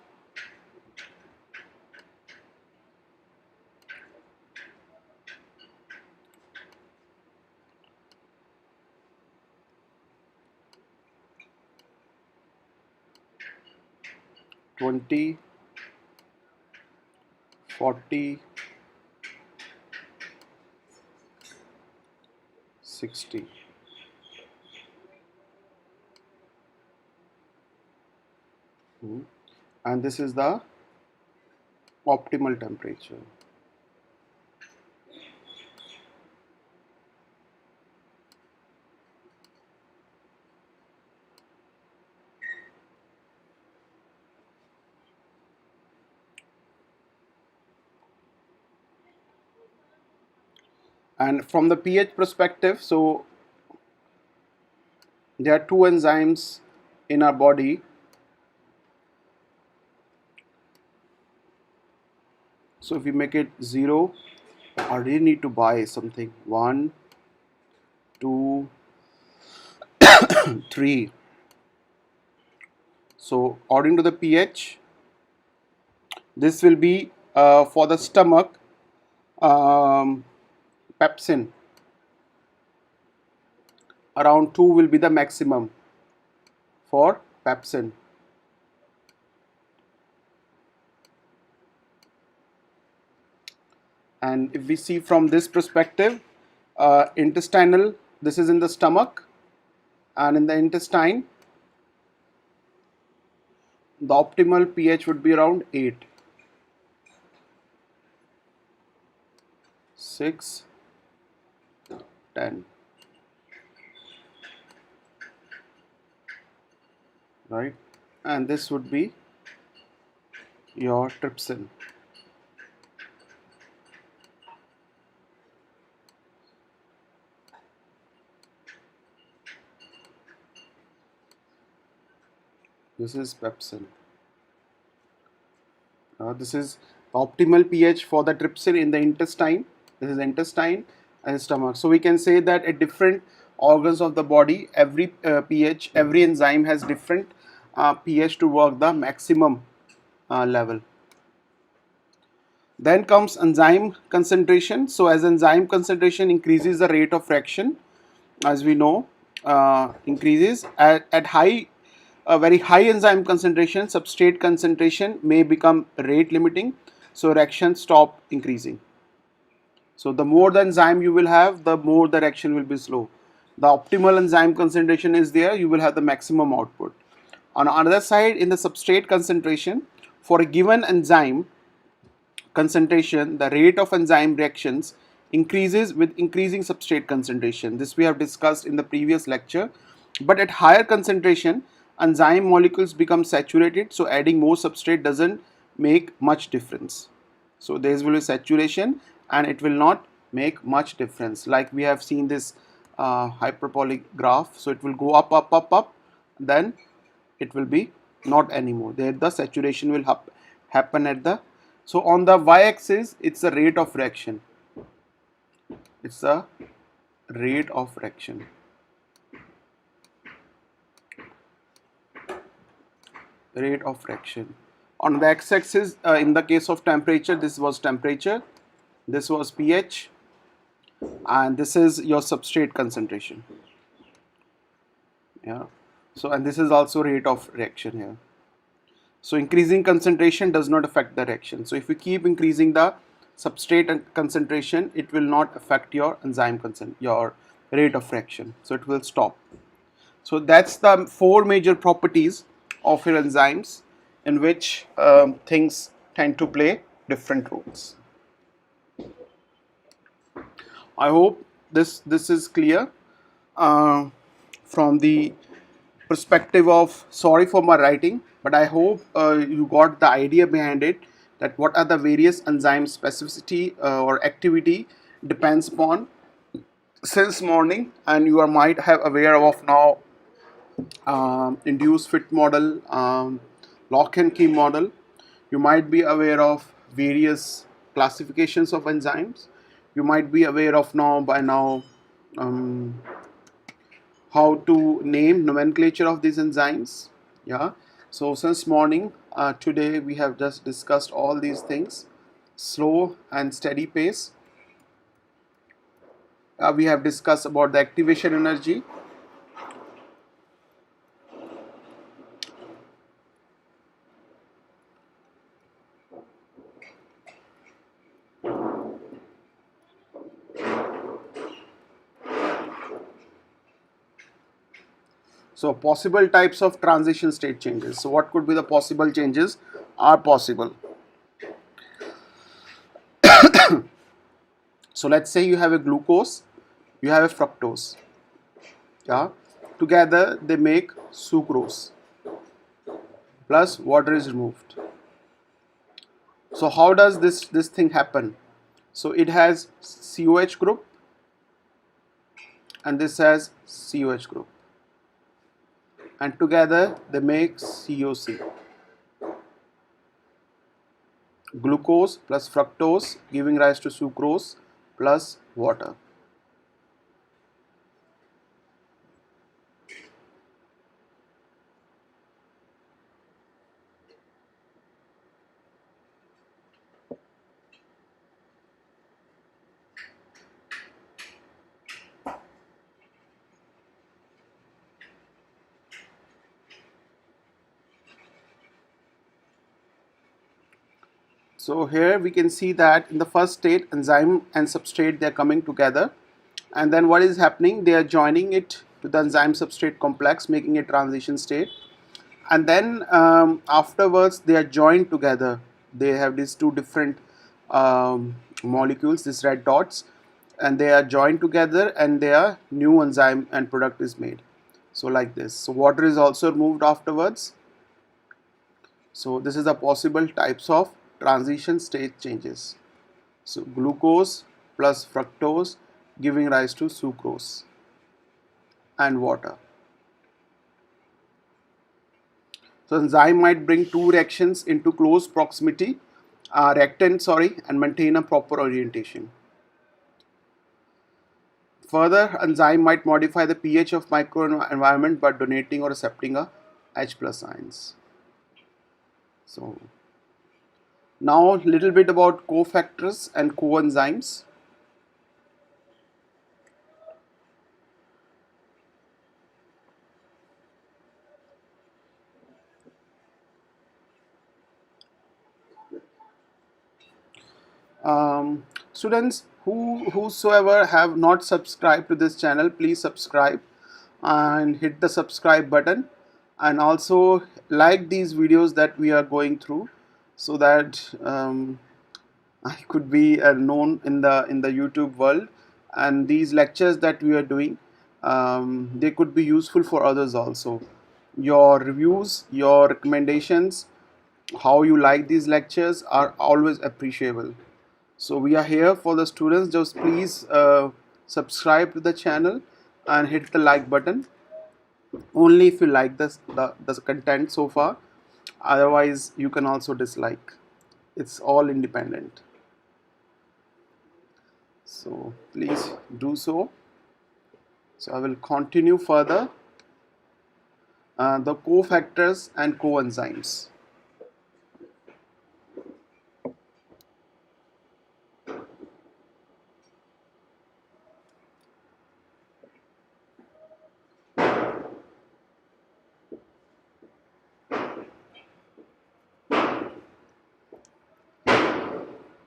Speaker 1: '20, '40, '60. And this is the optimal temperature. And from the pH perspective, so there are two enzymes in our body. So if we make it 0, I really need to buy something. 1, 2, 3. So according to the pH, this will be for the stomach, pepsin around 2 will be the maximum for pepsin. And if we see from this perspective, intestinal, this is in the stomach, and in the intestine, the optimal pH would be around 8, 6, 10, right? And this would be your trypsin. This is pepsin. This is the optimal pH for the trypsin in the intestine. This is intestine and stomach. So we can say that at different organs of the body, every pH, every enzyme has different pH to work the maximum level. Then comes enzyme concentration. So as enzyme concentration increases, the rate of reaction, as we know, increases at high, a very high enzyme concentration, substrate concentration may become rate limiting, so reactions stop increasing. So the more the enzyme you will have, the more the reaction will be slow. The optimal enzyme concentration is there, you will have the maximum output. On the other side, in the substrate concentration, for a given enzyme concentration, the rate of enzyme reactions increases with increasing substrate concentration. This we have discussed in the previous lecture. But at higher concentration, enzyme molecules become saturated, so adding more substrate doesn't make much difference. So there will be saturation and it will not make much difference. Like we have seen this hyperbolic graph, so it will go up, up, up, up, then it will be not anymore. There the saturation will happen at the, so on the y-axis it's the rate of reaction. It's the rate of reaction. Rate of reaction. On the x-axis, in the case of temperature, this was temperature, this was pH, and this is your substrate concentration. Yeah. So and this is also rate of reaction here. So increasing concentration does not affect the reaction. So if you keep increasing the substrate concentration, it will not affect your enzyme your rate of reaction. So it will stop. So that's the four major properties of your enzymes in which things tend to play different roles. I hope this is clear uh, from the perspective of, sorry for my writing, but I hope you got the idea behind it, that what are the various enzyme specificity or activity depends upon since morning, and you are might have aware of now induced fit model, lock and key model. You might be aware of various classifications of enzymes. You might be aware of now by now um, how to name nomenclature of these enzymes. Yeah. So since morning, today we have just discussed all these things, slow and steady pace. We have discussed about the activation energy. So possible types of transition state changes. So what could be the possible changes are possible. So let's say you have a glucose, you have a fructose. Yeah. Together they make sucrose plus water is removed. So how does this thing happen? So it has COH group and this has COH group, and together they make COC. Glucose plus fructose giving rise to sucrose plus water. So here we can see that in the first state, enzyme and substrate, they are coming together, and then what is happening, they are joining it to the enzyme substrate complex, making a transition state, and then afterwards they are joined together. They have these two different molecules, these red dots, and they are joined together and their new enzyme and product is made. So like this. So water is also removed afterwards. So this is the possible types of transition state changes. So glucose plus fructose giving rise to sucrose and water. So enzyme might bring two reactions into close proximity, and maintain a proper orientation. Further, enzyme might modify the pH of microenvironment by donating or accepting a H plus ions. So now a little bit about cofactors and coenzymes. Students whosoever have not subscribed to this channel, please subscribe and hit the subscribe button, and also like these videos that we are going through, so that I could be known in the YouTube world, and these lectures that we are doing, they could be useful for others also. Your reviews, your recommendations, how you like these lectures are always appreciable. So we are here for the students. Just please subscribe to the channel and hit the like button only if you like the content so far. Otherwise you can also dislike. It's all independent. So please do so. So I will continue further the cofactors and coenzymes.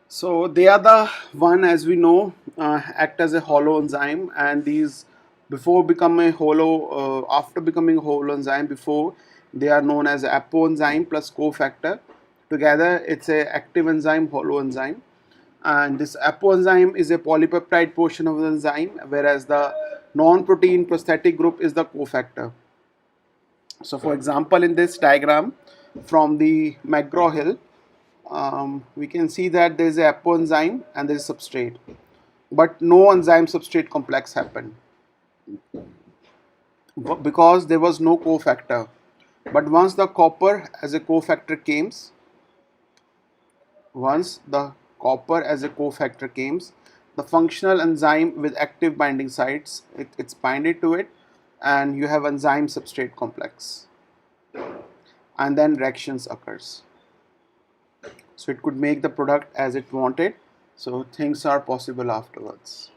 Speaker 1: So they are the one, as we know, act as a hollow enzyme, and these Before becoming hollow, after becoming hollow enzyme, before they are known as apoenzyme plus cofactor. Together, it's a active enzyme, hollow enzyme. And this apoenzyme is a polypeptide portion of the enzyme, whereas the non-protein prosthetic group is the cofactor. So, for example, in this diagram from the McGraw-Hill, we can see that there is a apoenzyme and there is substrate, but no enzyme-substrate complex happened because there was no cofactor. But once the copper as a cofactor came, once the copper as a cofactor came, the functional enzyme with active binding sites, it's binded to it, and you have enzyme substrate complex, and then reactions occurs. So it could make the product as it wanted. So things are possible afterwards.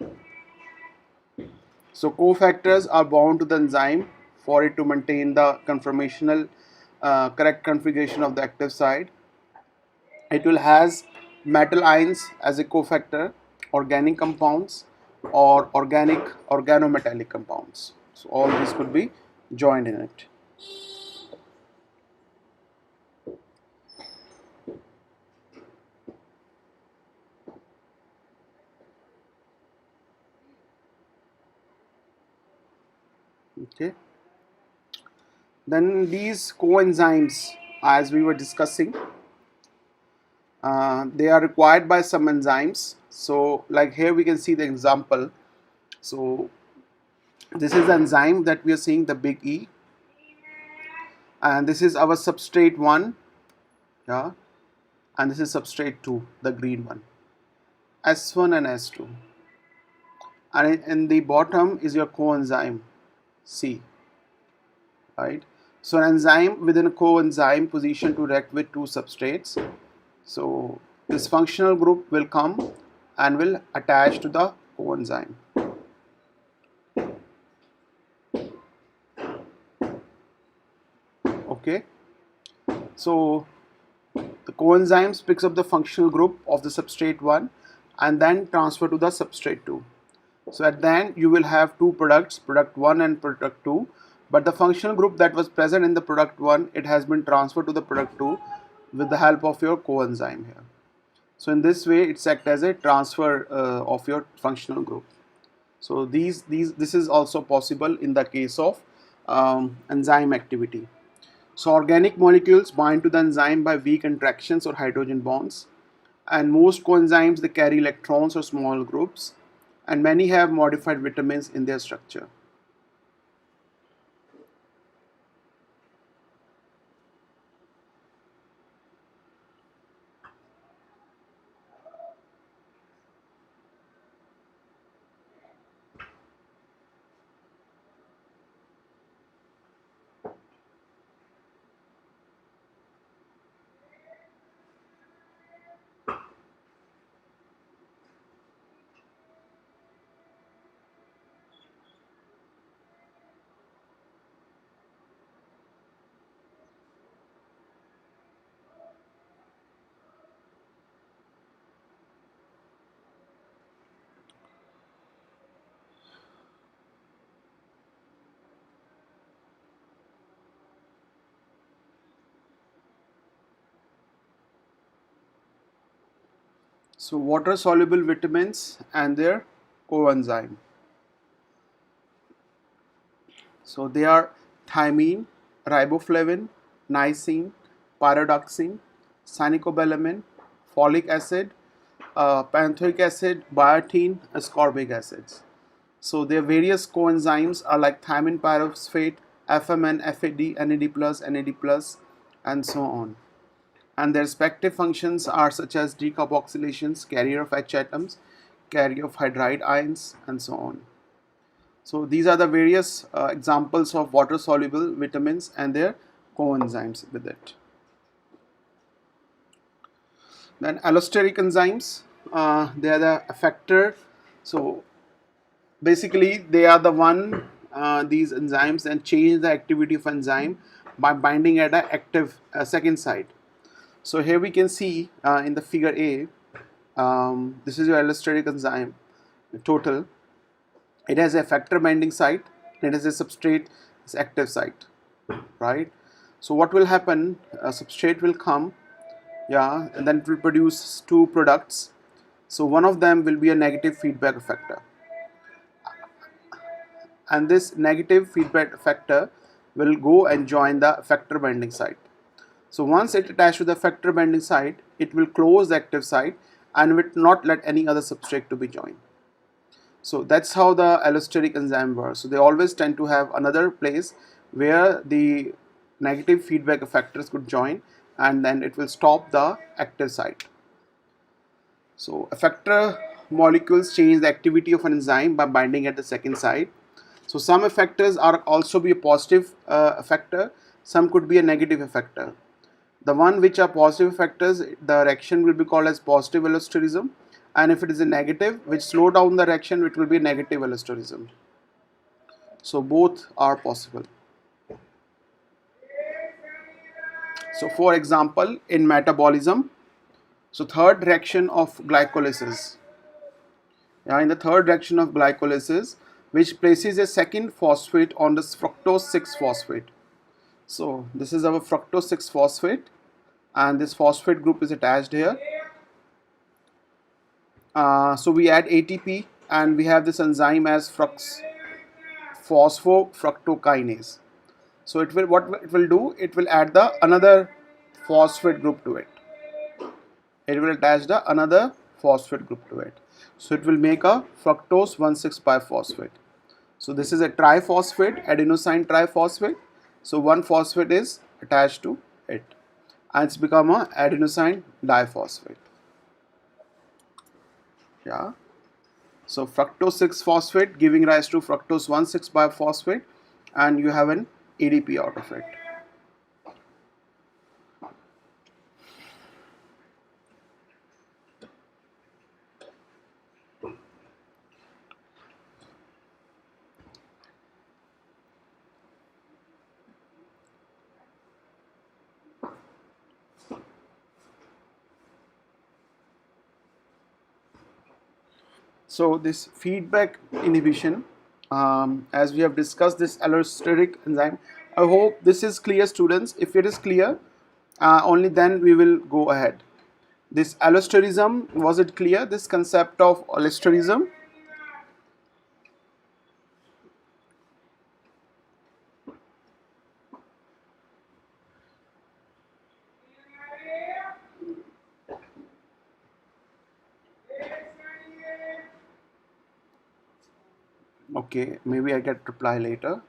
Speaker 1: So cofactors are bound to the enzyme for it to maintain the conformational correct configuration of the active site. It will has metal ions as a cofactor, organic compounds, or organic organometallic compounds. So all these could be joined in it. Okay. Then these coenzymes, as we were discussing, they are required by some enzymes. So like here we can see the example. So this is the enzyme that we are seeing, the big E, and this is our substrate 1, yeah, and this is substrate 2, the green one, S1 and S2, and in the bottom is your coenzyme C, right? So an enzyme within a coenzyme position to react with two substrates. So this functional group will come and will attach to the coenzyme. Okay. So the coenzymes picks up the functional group of the substrate 1 and then transfer to the substrate 2. So at the end you will have two products, product 1 and product 2, but the functional group that was present in the product 1, it has been transferred to the product 2 with the help of your coenzyme here. So in this way it's act as a transfer of your functional group. So this is also possible in the case of enzyme activity. So organic molecules bind to the enzyme by weak interactions or hydrogen bonds, and most coenzymes they carry electrons or small groups, and many have modified vitamins in their structure. So water soluble vitamins and their coenzyme. So they are thymine, riboflavin, niacin, pyridoxine, cyanocobalamin, folic acid, panthoic acid, biotin, ascorbic acids. So their various coenzymes are like thymine pyrophosphate, FMN, FAD, NAD+, NAD+, and so on. And their respective functions are such as decarboxylations, carrier of H atoms, carrier of hydride ions, and so on. So these are the various examples of water-soluble vitamins and their coenzymes with it. Then allosteric enzymes, they are the effector. So basically they are the one, these enzymes and change the activity of enzyme by binding at an active second site. So here we can see in the figure A, this is your allosteric enzyme total. It has a effector binding site, it has a substrate active site, right? So what will happen, a substrate will come, yeah, and then it will produce two products. So one of them will be a negative feedback effector, and this negative feedback effector will go and join the effector binding site. So once it attached to the effector binding site, it will close the active site and will not let any other substrate to be joined. So that's how the allosteric enzyme works. So they always tend to have another place where the negative feedback effectors could join, and then it will stop the active site. So effector molecules change the activity of an enzyme by binding at the second site. So some effectors are also be a positive effector, some could be a negative effector. The one which are positive effectors, the reaction will be called as positive allosterism, and if it is a negative which slow down the reaction, it will be negative allosterism. So both are possible. So for example, in metabolism, so third reaction of glycolysis. In the third reaction of glycolysis, which places a second phosphate on this fructose 6 phosphate. So this is our fructose 6 phosphate, and this phosphate group is attached here. So we add ATP, and we have this enzyme as phosphofructokinase. So it will, what it will do, it will add the another phosphate group to it. It will attach the another phosphate group to it. So it will make a fructose 1,6-biphosphate. So this is a triphosphate, adenosine triphosphate. So one phosphate is attached to it, and it's become a adenosine diphosphate. Yeah. So fructose 6 phosphate giving rise to fructose 1,6-biphosphate, and you have an ADP out of it. So this feedback inhibition, as we have discussed this allosteric enzyme, I hope this is clear, students. If it is clear, only then we will go ahead. This allosterism, was it clear, this concept of allosterism? Okay, maybe I get reply later.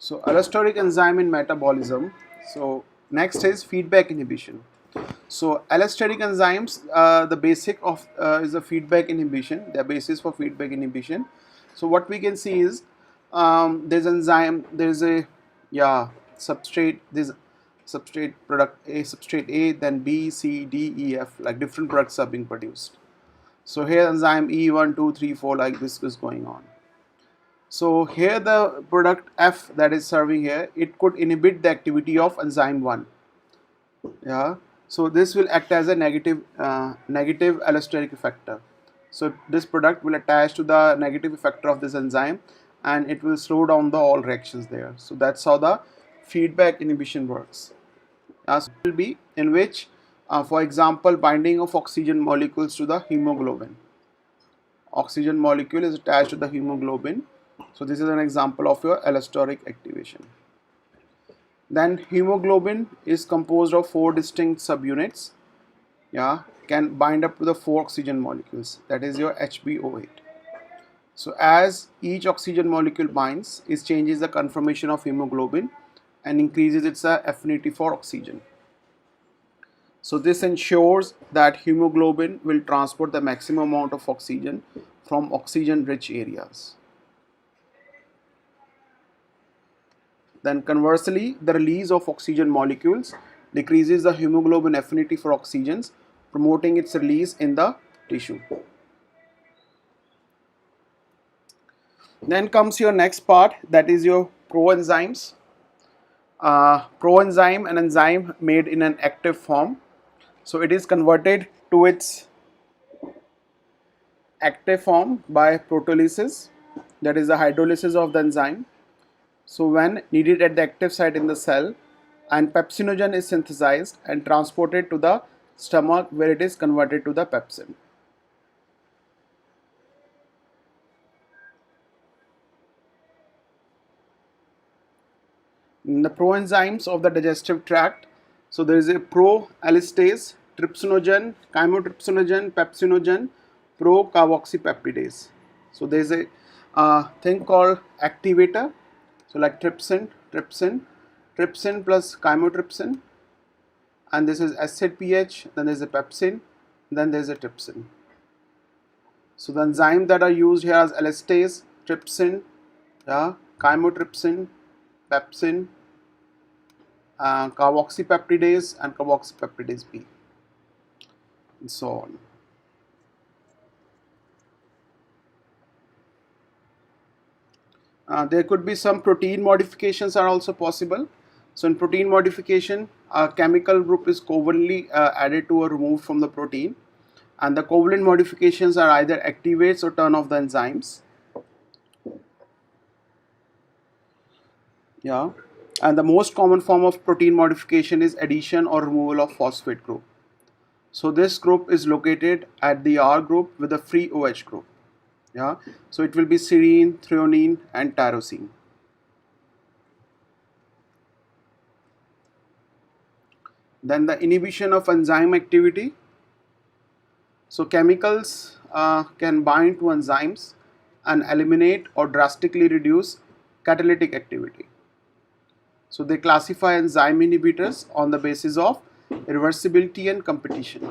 Speaker 1: So allosteric enzyme in metabolism. So next is feedback inhibition. So allosteric enzymes, the basic of is a feedback inhibition. The basis for feedback inhibition. So what we can see is there's enzyme. There's a substrate. This substrate product A, substrate A, then B, C, D, E, F. Like different products are being produced. So here enzyme E 1, 2, 3, 4. Like this is going on. So here the product F that is serving here, it could inhibit the activity of enzyme 1. Yeah. So this will act as a negative allosteric effector. So this product will attach to the negative effector of this enzyme, and it will slow down the all reactions there. So that's how the feedback inhibition works. So it will be in which, for example, binding of oxygen molecules to the hemoglobin. Oxygen molecule is attached to the hemoglobin. So this is an example of your allosteric activation. Then hemoglobin is composed of 4 distinct subunits. Can bind up to the 4 oxygen molecules. That is your HbO8. So as each oxygen molecule binds, it changes the conformation of hemoglobin and increases its affinity for oxygen. So this ensures that hemoglobin will transport the maximum amount of oxygen from oxygen rich areas. Then conversely, the release of oxygen molecules decreases the hemoglobin affinity for oxygens, promoting its release in the tissue. Then comes your next part, that is your proenzymes. Proenzyme, an enzyme made in an active form. So it is converted to its active form by proteolysis, that is the hydrolysis of the enzyme. So when needed at the active site in the cell, and pepsinogen is synthesized and transported to the stomach where it is converted to the pepsin. In the proenzymes of the digestive tract, so there is a proallystase, trypsinogen, chymotrypsinogen, pepsinogen, procarboxypeptidase. So there is a thing called activator. So like trypsin plus chymotrypsin, and this is acid pH, then there is a pepsin, then there is a trypsin. So the enzymes that are used here as elastase, trypsin, yeah, chymotrypsin, pepsin, carboxypeptidase and carboxypeptidase B, and so on. There could be some protein modifications are also possible. So in protein modification, a chemical group is covalently added to or removed from the protein, and the covalent modifications are either activates or turn off the enzymes. Yeah, and the most common form of protein modification is addition or removal of phosphate group. So this group is located at the R group with a free OH group. Yeah, so it will be serine, threonine, and tyrosine. Then the inhibition of enzyme activity. So chemicals can bind to enzymes and eliminate or drastically reduce catalytic activity. So they classify enzyme inhibitors on the basis of reversibility and competition.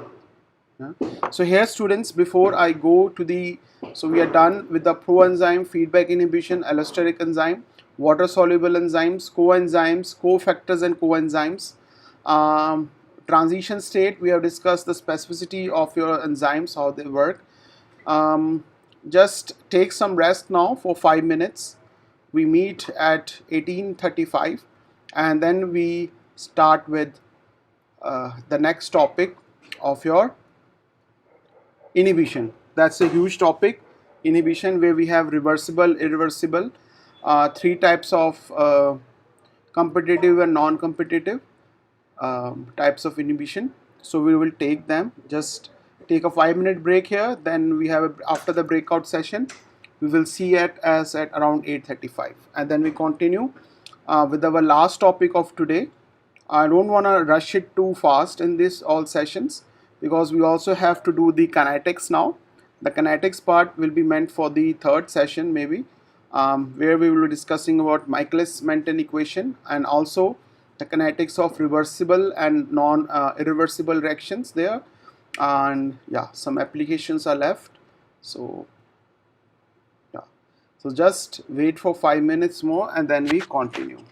Speaker 1: Yeah. So here students, before I go to the, so we are done with the proenzyme, feedback inhibition, allosteric enzyme, water soluble enzymes, coenzymes, cofactors and coenzymes. Transition state, we have discussed the specificity of your enzymes, how they work. Just take some rest now for 5 minutes. We meet at 18:35 and then we start with the next topic of your inhibition. That's a huge topic, inhibition, where we have reversible, irreversible, three types of competitive and non-competitive types of inhibition. So we will take them. Just take a 5-minute break here. Then we have after the breakout session, we will see it as at around 8:35, and then we continue with our last topic of today. I don't want to rush it too fast in this all sessions because we also have to do the kinetics now. The kinetics part will be meant for the third session maybe, where we will be discussing about Michaelis-Menten equation and also the kinetics of reversible and non-irreversible reactions there. And yeah, some applications are left. So yeah, so just wait for 5 minutes more and then we continue.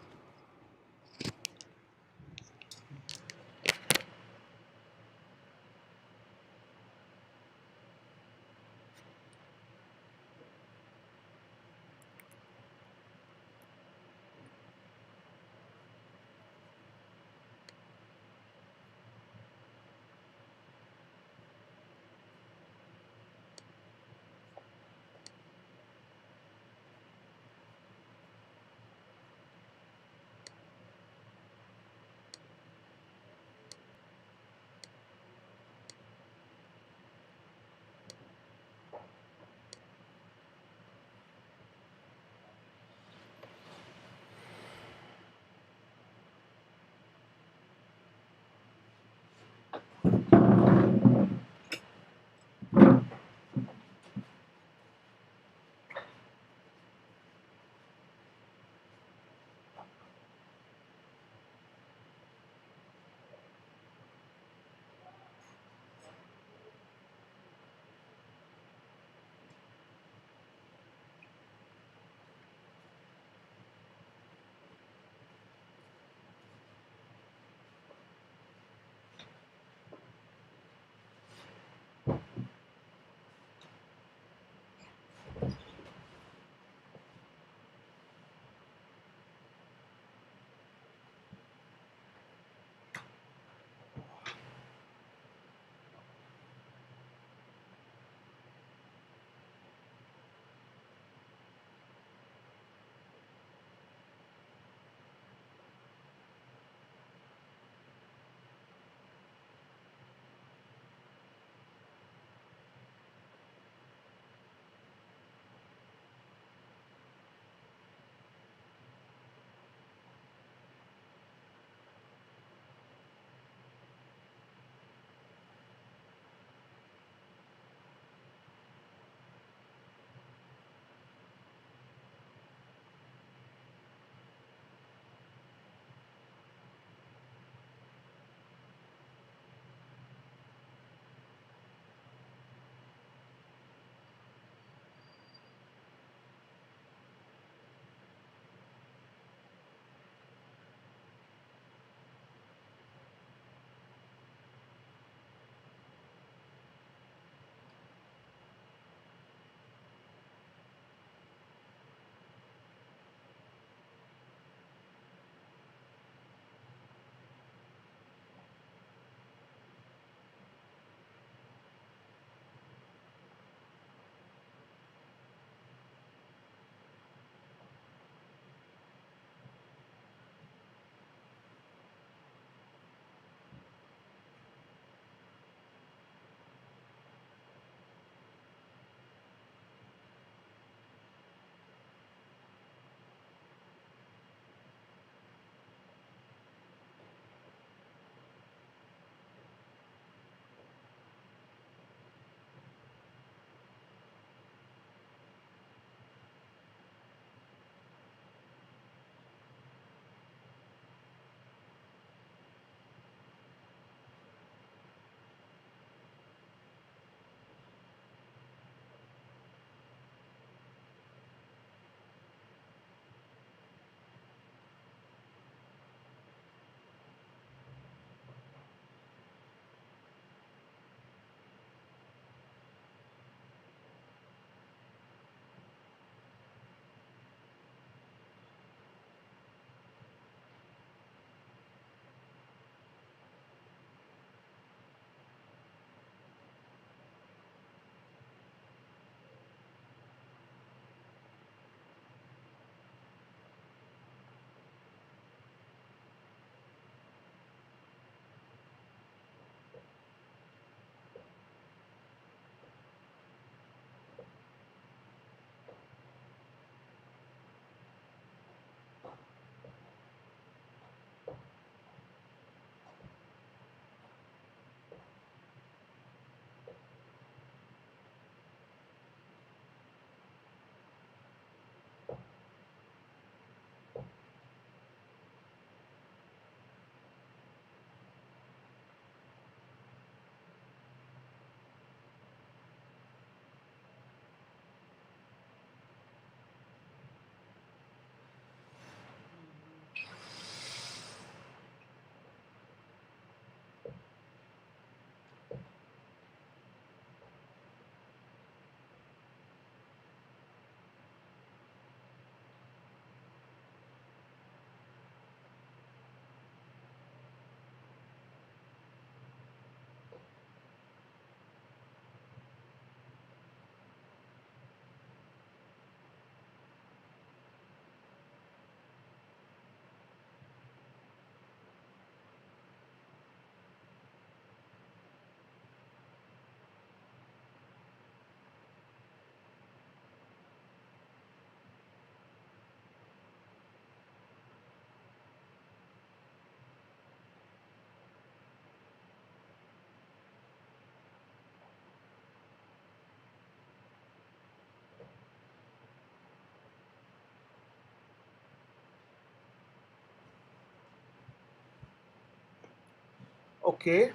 Speaker 1: Okay.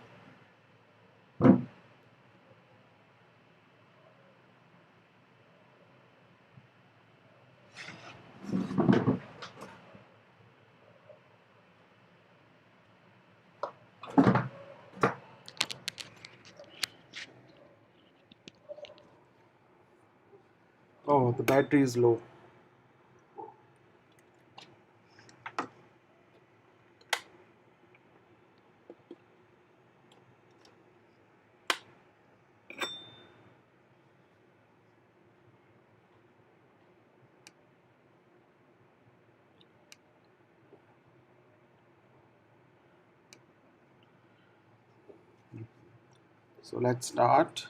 Speaker 1: Oh, the battery is low. So let's start.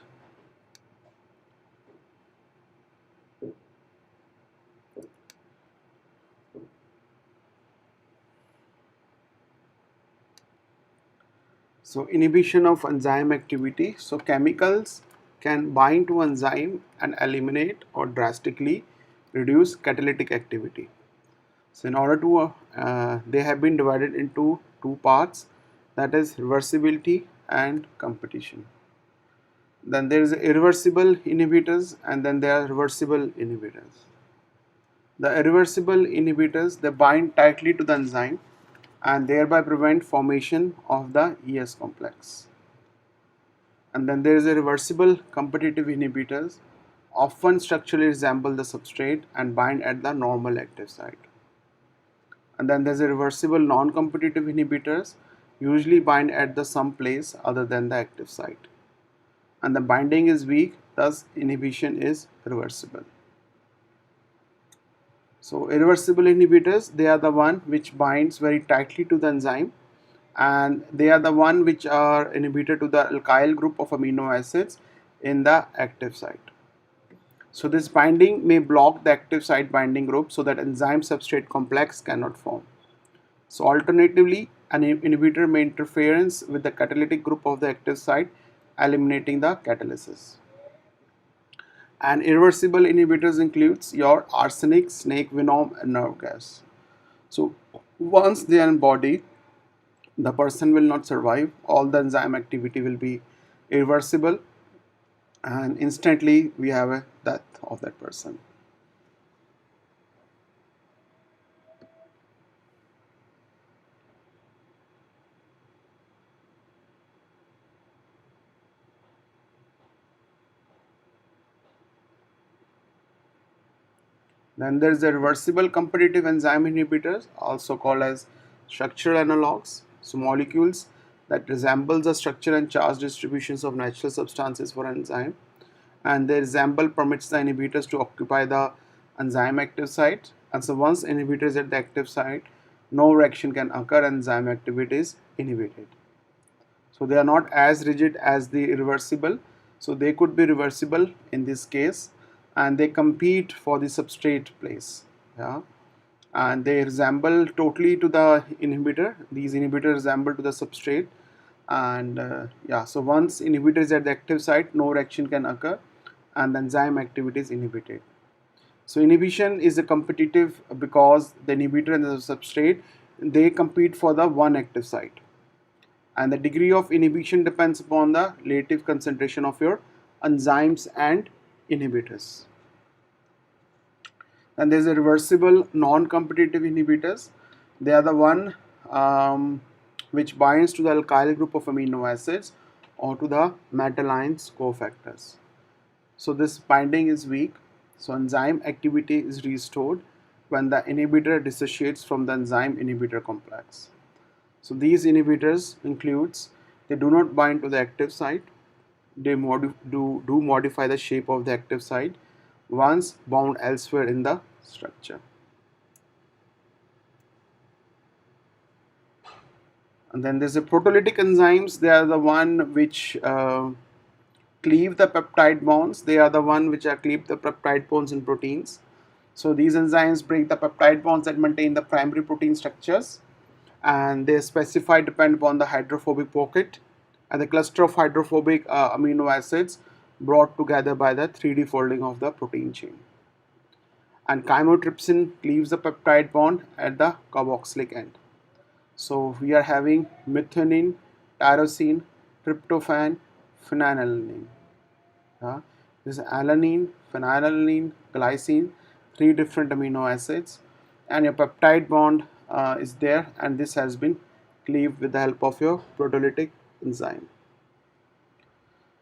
Speaker 1: So inhibition of enzyme activity. So chemicals can bind to enzyme and eliminate or drastically reduce catalytic activity. So in order to, they have been divided into two parts, that is reversibility and competition. Then there is irreversible inhibitors and then there are reversible inhibitors. The irreversible inhibitors, they bind tightly to the enzyme and thereby prevent formation of the ES complex. And then there is a reversible competitive inhibitors, often structurally resemble the substrate and bind at the normal active site. And then there's a reversible non-competitive inhibitors, usually bind at the some place other than the active site. And the binding is weak, thus inhibition is reversible. So irreversible inhibitors, they are the one which binds very tightly to the enzyme, and they are the one which are inhibitor to the alkyl group of amino acids in the active site. So this binding may block the active site binding group so that enzyme-substrate complex cannot form. So alternatively, an inhibitor may interference with the catalytic group of the active site, eliminating the catalysis. And irreversible inhibitors includes your arsenic, snake venom, and nerve gas. So once they are in body, the person will not survive. All the enzyme activity will be irreversible, and instantly we have a death of that person. Then there is the reversible competitive enzyme inhibitors, also called as structural analogs. So molecules that resemble the structure and charge distributions of natural substances for enzyme, and their resemble permits the inhibitors to occupy the enzyme active site. And so once inhibitor is at the active site, no reaction can occur, enzyme activity is inhibited. So they are not as rigid as the irreversible, so they could be reversible in this case, and they compete for the substrate place. Yeah, and they resemble totally to the inhibitor. These inhibitors resemble to the substrate, and yeah, so once inhibitor is at the active site, no reaction can occur and the enzyme activity is inhibited. So inhibition is a competitive because the inhibitor and the substrate, they compete for the one active site, and the degree of inhibition depends upon the relative concentration of your enzymes and inhibitors. And there's a reversible non-competitive inhibitors. They are the one which binds to the alkyl group of amino acids or to the metalline's cofactors. So this binding is weak. So enzyme activity is restored when the inhibitor dissociates from the enzyme inhibitor complex. So these inhibitors includes, they do not bind to the active site, they do modify the shape of the active site once bound elsewhere in the structure. And then there's a proteolytic enzymes, they are the one which cleave the peptide bonds, they are the one which are cleave the peptide bonds in proteins. So these enzymes break the peptide bonds that maintain the primary protein structures, and they specify depend upon the hydrophobic pocket and the cluster of hydrophobic amino acids brought together by the 3D folding of the protein chain. And chymotrypsin cleaves the peptide bond at the carboxylic end. So we are having methionine, tyrosine, tryptophan, phenylalanine. Uh, this is alanine, phenylalanine, glycine, three different amino acids, and your peptide bond is there, and this has been cleaved with the help of your proteolytic enzyme.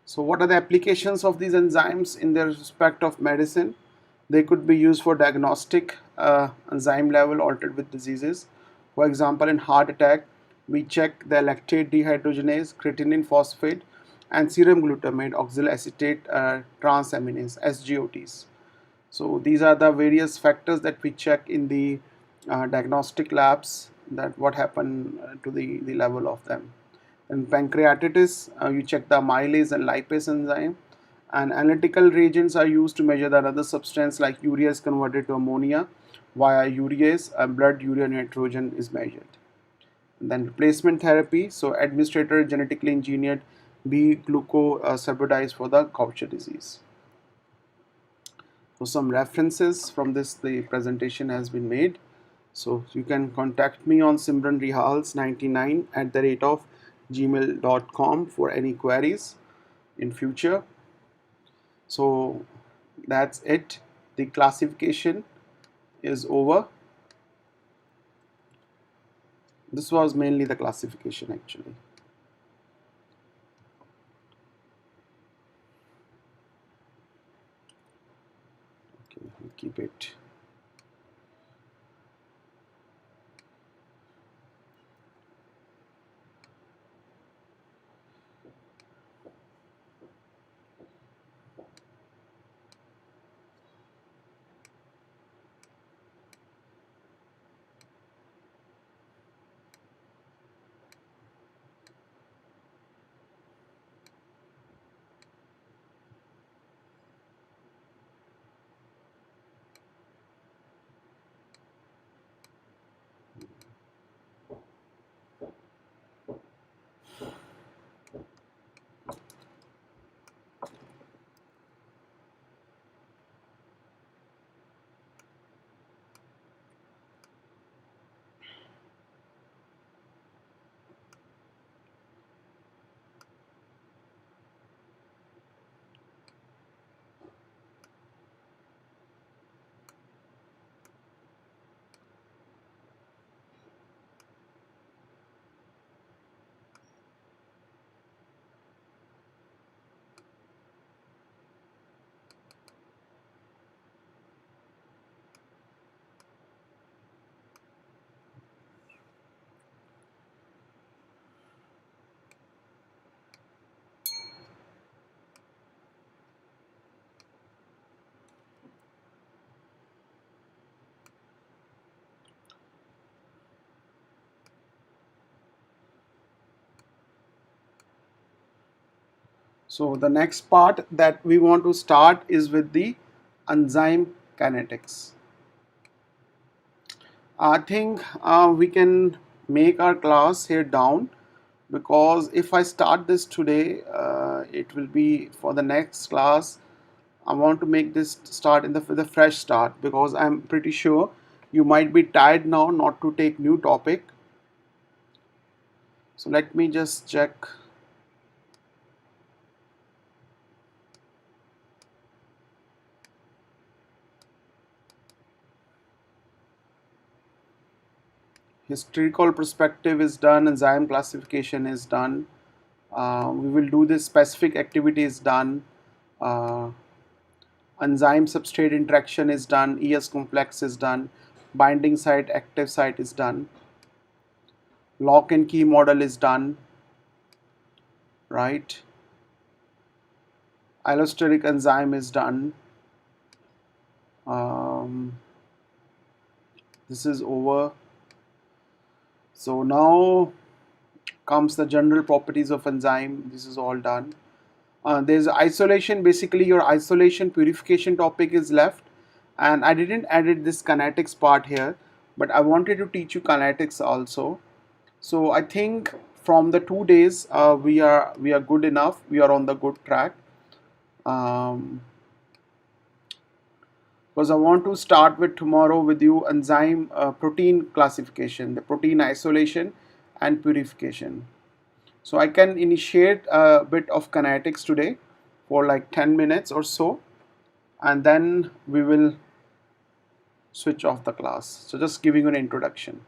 Speaker 1: So what are the applications of these enzymes in the respect of medicine? They could be used for diagnostic enzyme level altered with diseases. For example, in heart attack, we check the lactate dehydrogenase, creatinine phosphate, and serum glutamate oxaloacetate transaminase (SGOTs). So these are the various factors that we check in the diagnostic labs, that what happened to the level of them. In pancreatitis, you check the amylase and lipase enzyme. And analytical reagents are used to measure that another substance like urea is converted to ammonia via urease, and blood urea nitrogen is measured. And then replacement therapy, so administrator genetically engineered B-glucosylbutidase for the Gaucher disease. So some references from this, the presentation has been made. So you can contact me on simranrihals99 at the rate of gmail.com for any queries in future. So that's it. The classification is over. This was mainly the classification actually. Okay, we'll keep it. So the next part that we want to start is with the enzyme kinetics. I think we can make our class here down, because if I start this today, it will be for the next class. I want to make this start in the fresh start, because I'm pretty sure you might be tired now not to take new topic. So let me just check. Historical perspective is done, enzyme classification is done. We will do this specific activity is done. Uh, Enzyme substrate interaction is done. ES complex is done. Binding site, active site is done. Lock and key model is done. Right. Allosteric enzyme is done. This is over. So now comes the general properties of enzyme. This is all done. There's isolation. Basically, your isolation purification topic is left, and I didn't added this kinetics part here, but I wanted to teach you kinetics also. So I think from the 2 days we are good enough. We are on the good track. Because I want to start with tomorrow with you enzyme protein classification, the protein isolation and purification. So I can initiate a bit of kinetics today for like 10 minutes or so, and then we will switch off the class. So just giving an introduction.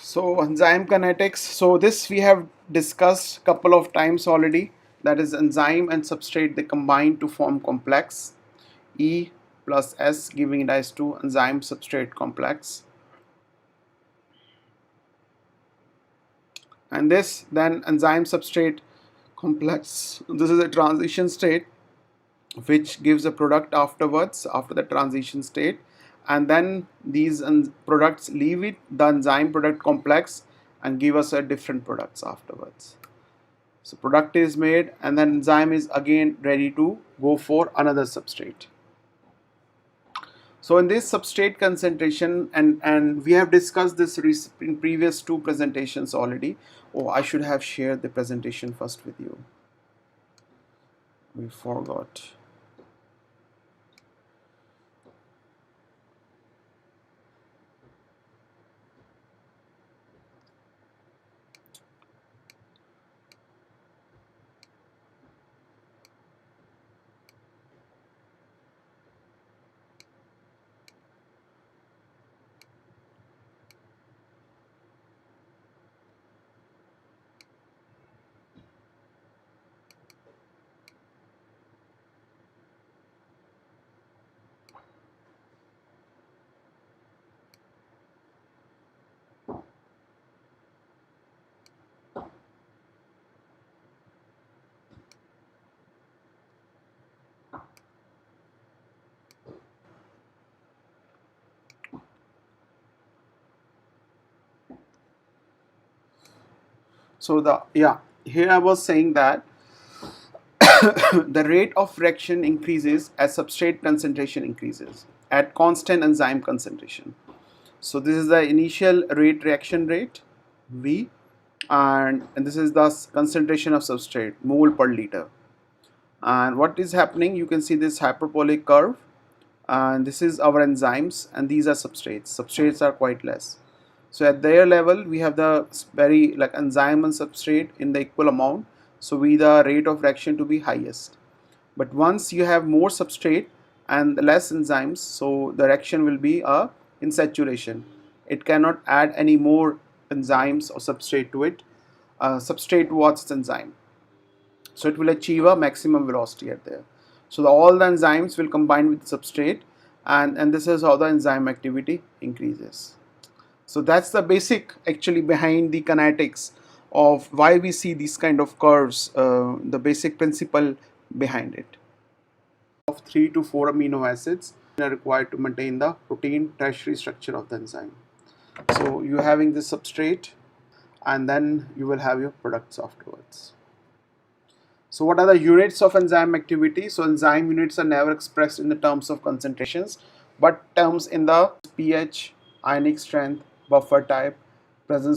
Speaker 1: So enzyme kinetics. So this we have discussed a couple of times already. That is enzyme and substrate, they combine to form complex. E plus S giving rise to enzyme substrate complex. And this then enzyme substrate complex. This is a transition state which gives a product afterwards after the transition state, and then these products leave it the enzyme product complex and give us a different products afterwards. So product is made and then enzyme is again ready to go for another substrate. So in this substrate concentration, and we have discussed this in previous two presentations already. Oh, I should have shared the presentation first with you. We forgot. So here I was saying that the rate of reaction increases as substrate concentration increases at constant enzyme concentration. So this is the initial reaction rate V, and this is the concentration of substrate mole per liter. And what is happening, you can see this hyperbolic curve, and this is our enzymes and these are substrates are quite less. So at their level we have the very like enzyme and substrate in the equal amount, so we the rate of reaction to be highest. But once you have more substrate and less enzymes, so the reaction will be in saturation. It cannot add any more enzymes or substrate to it, substrate towards its enzyme. So it will achieve a maximum velocity at there. So all the enzymes will combine with the substrate, and this is how the enzyme activity increases. So that's the basic actually behind the kinetics of why we see these kind of curves, the basic principle behind it. Of 3 to 4 amino acids are required to maintain the protein tertiary structure of the enzyme. So you're having this substrate and then you will have your products afterwards. So what are the units of enzyme activity? So enzyme units are never expressed in the terms of concentrations, but terms in the pH, ionic strength, buffer type, presence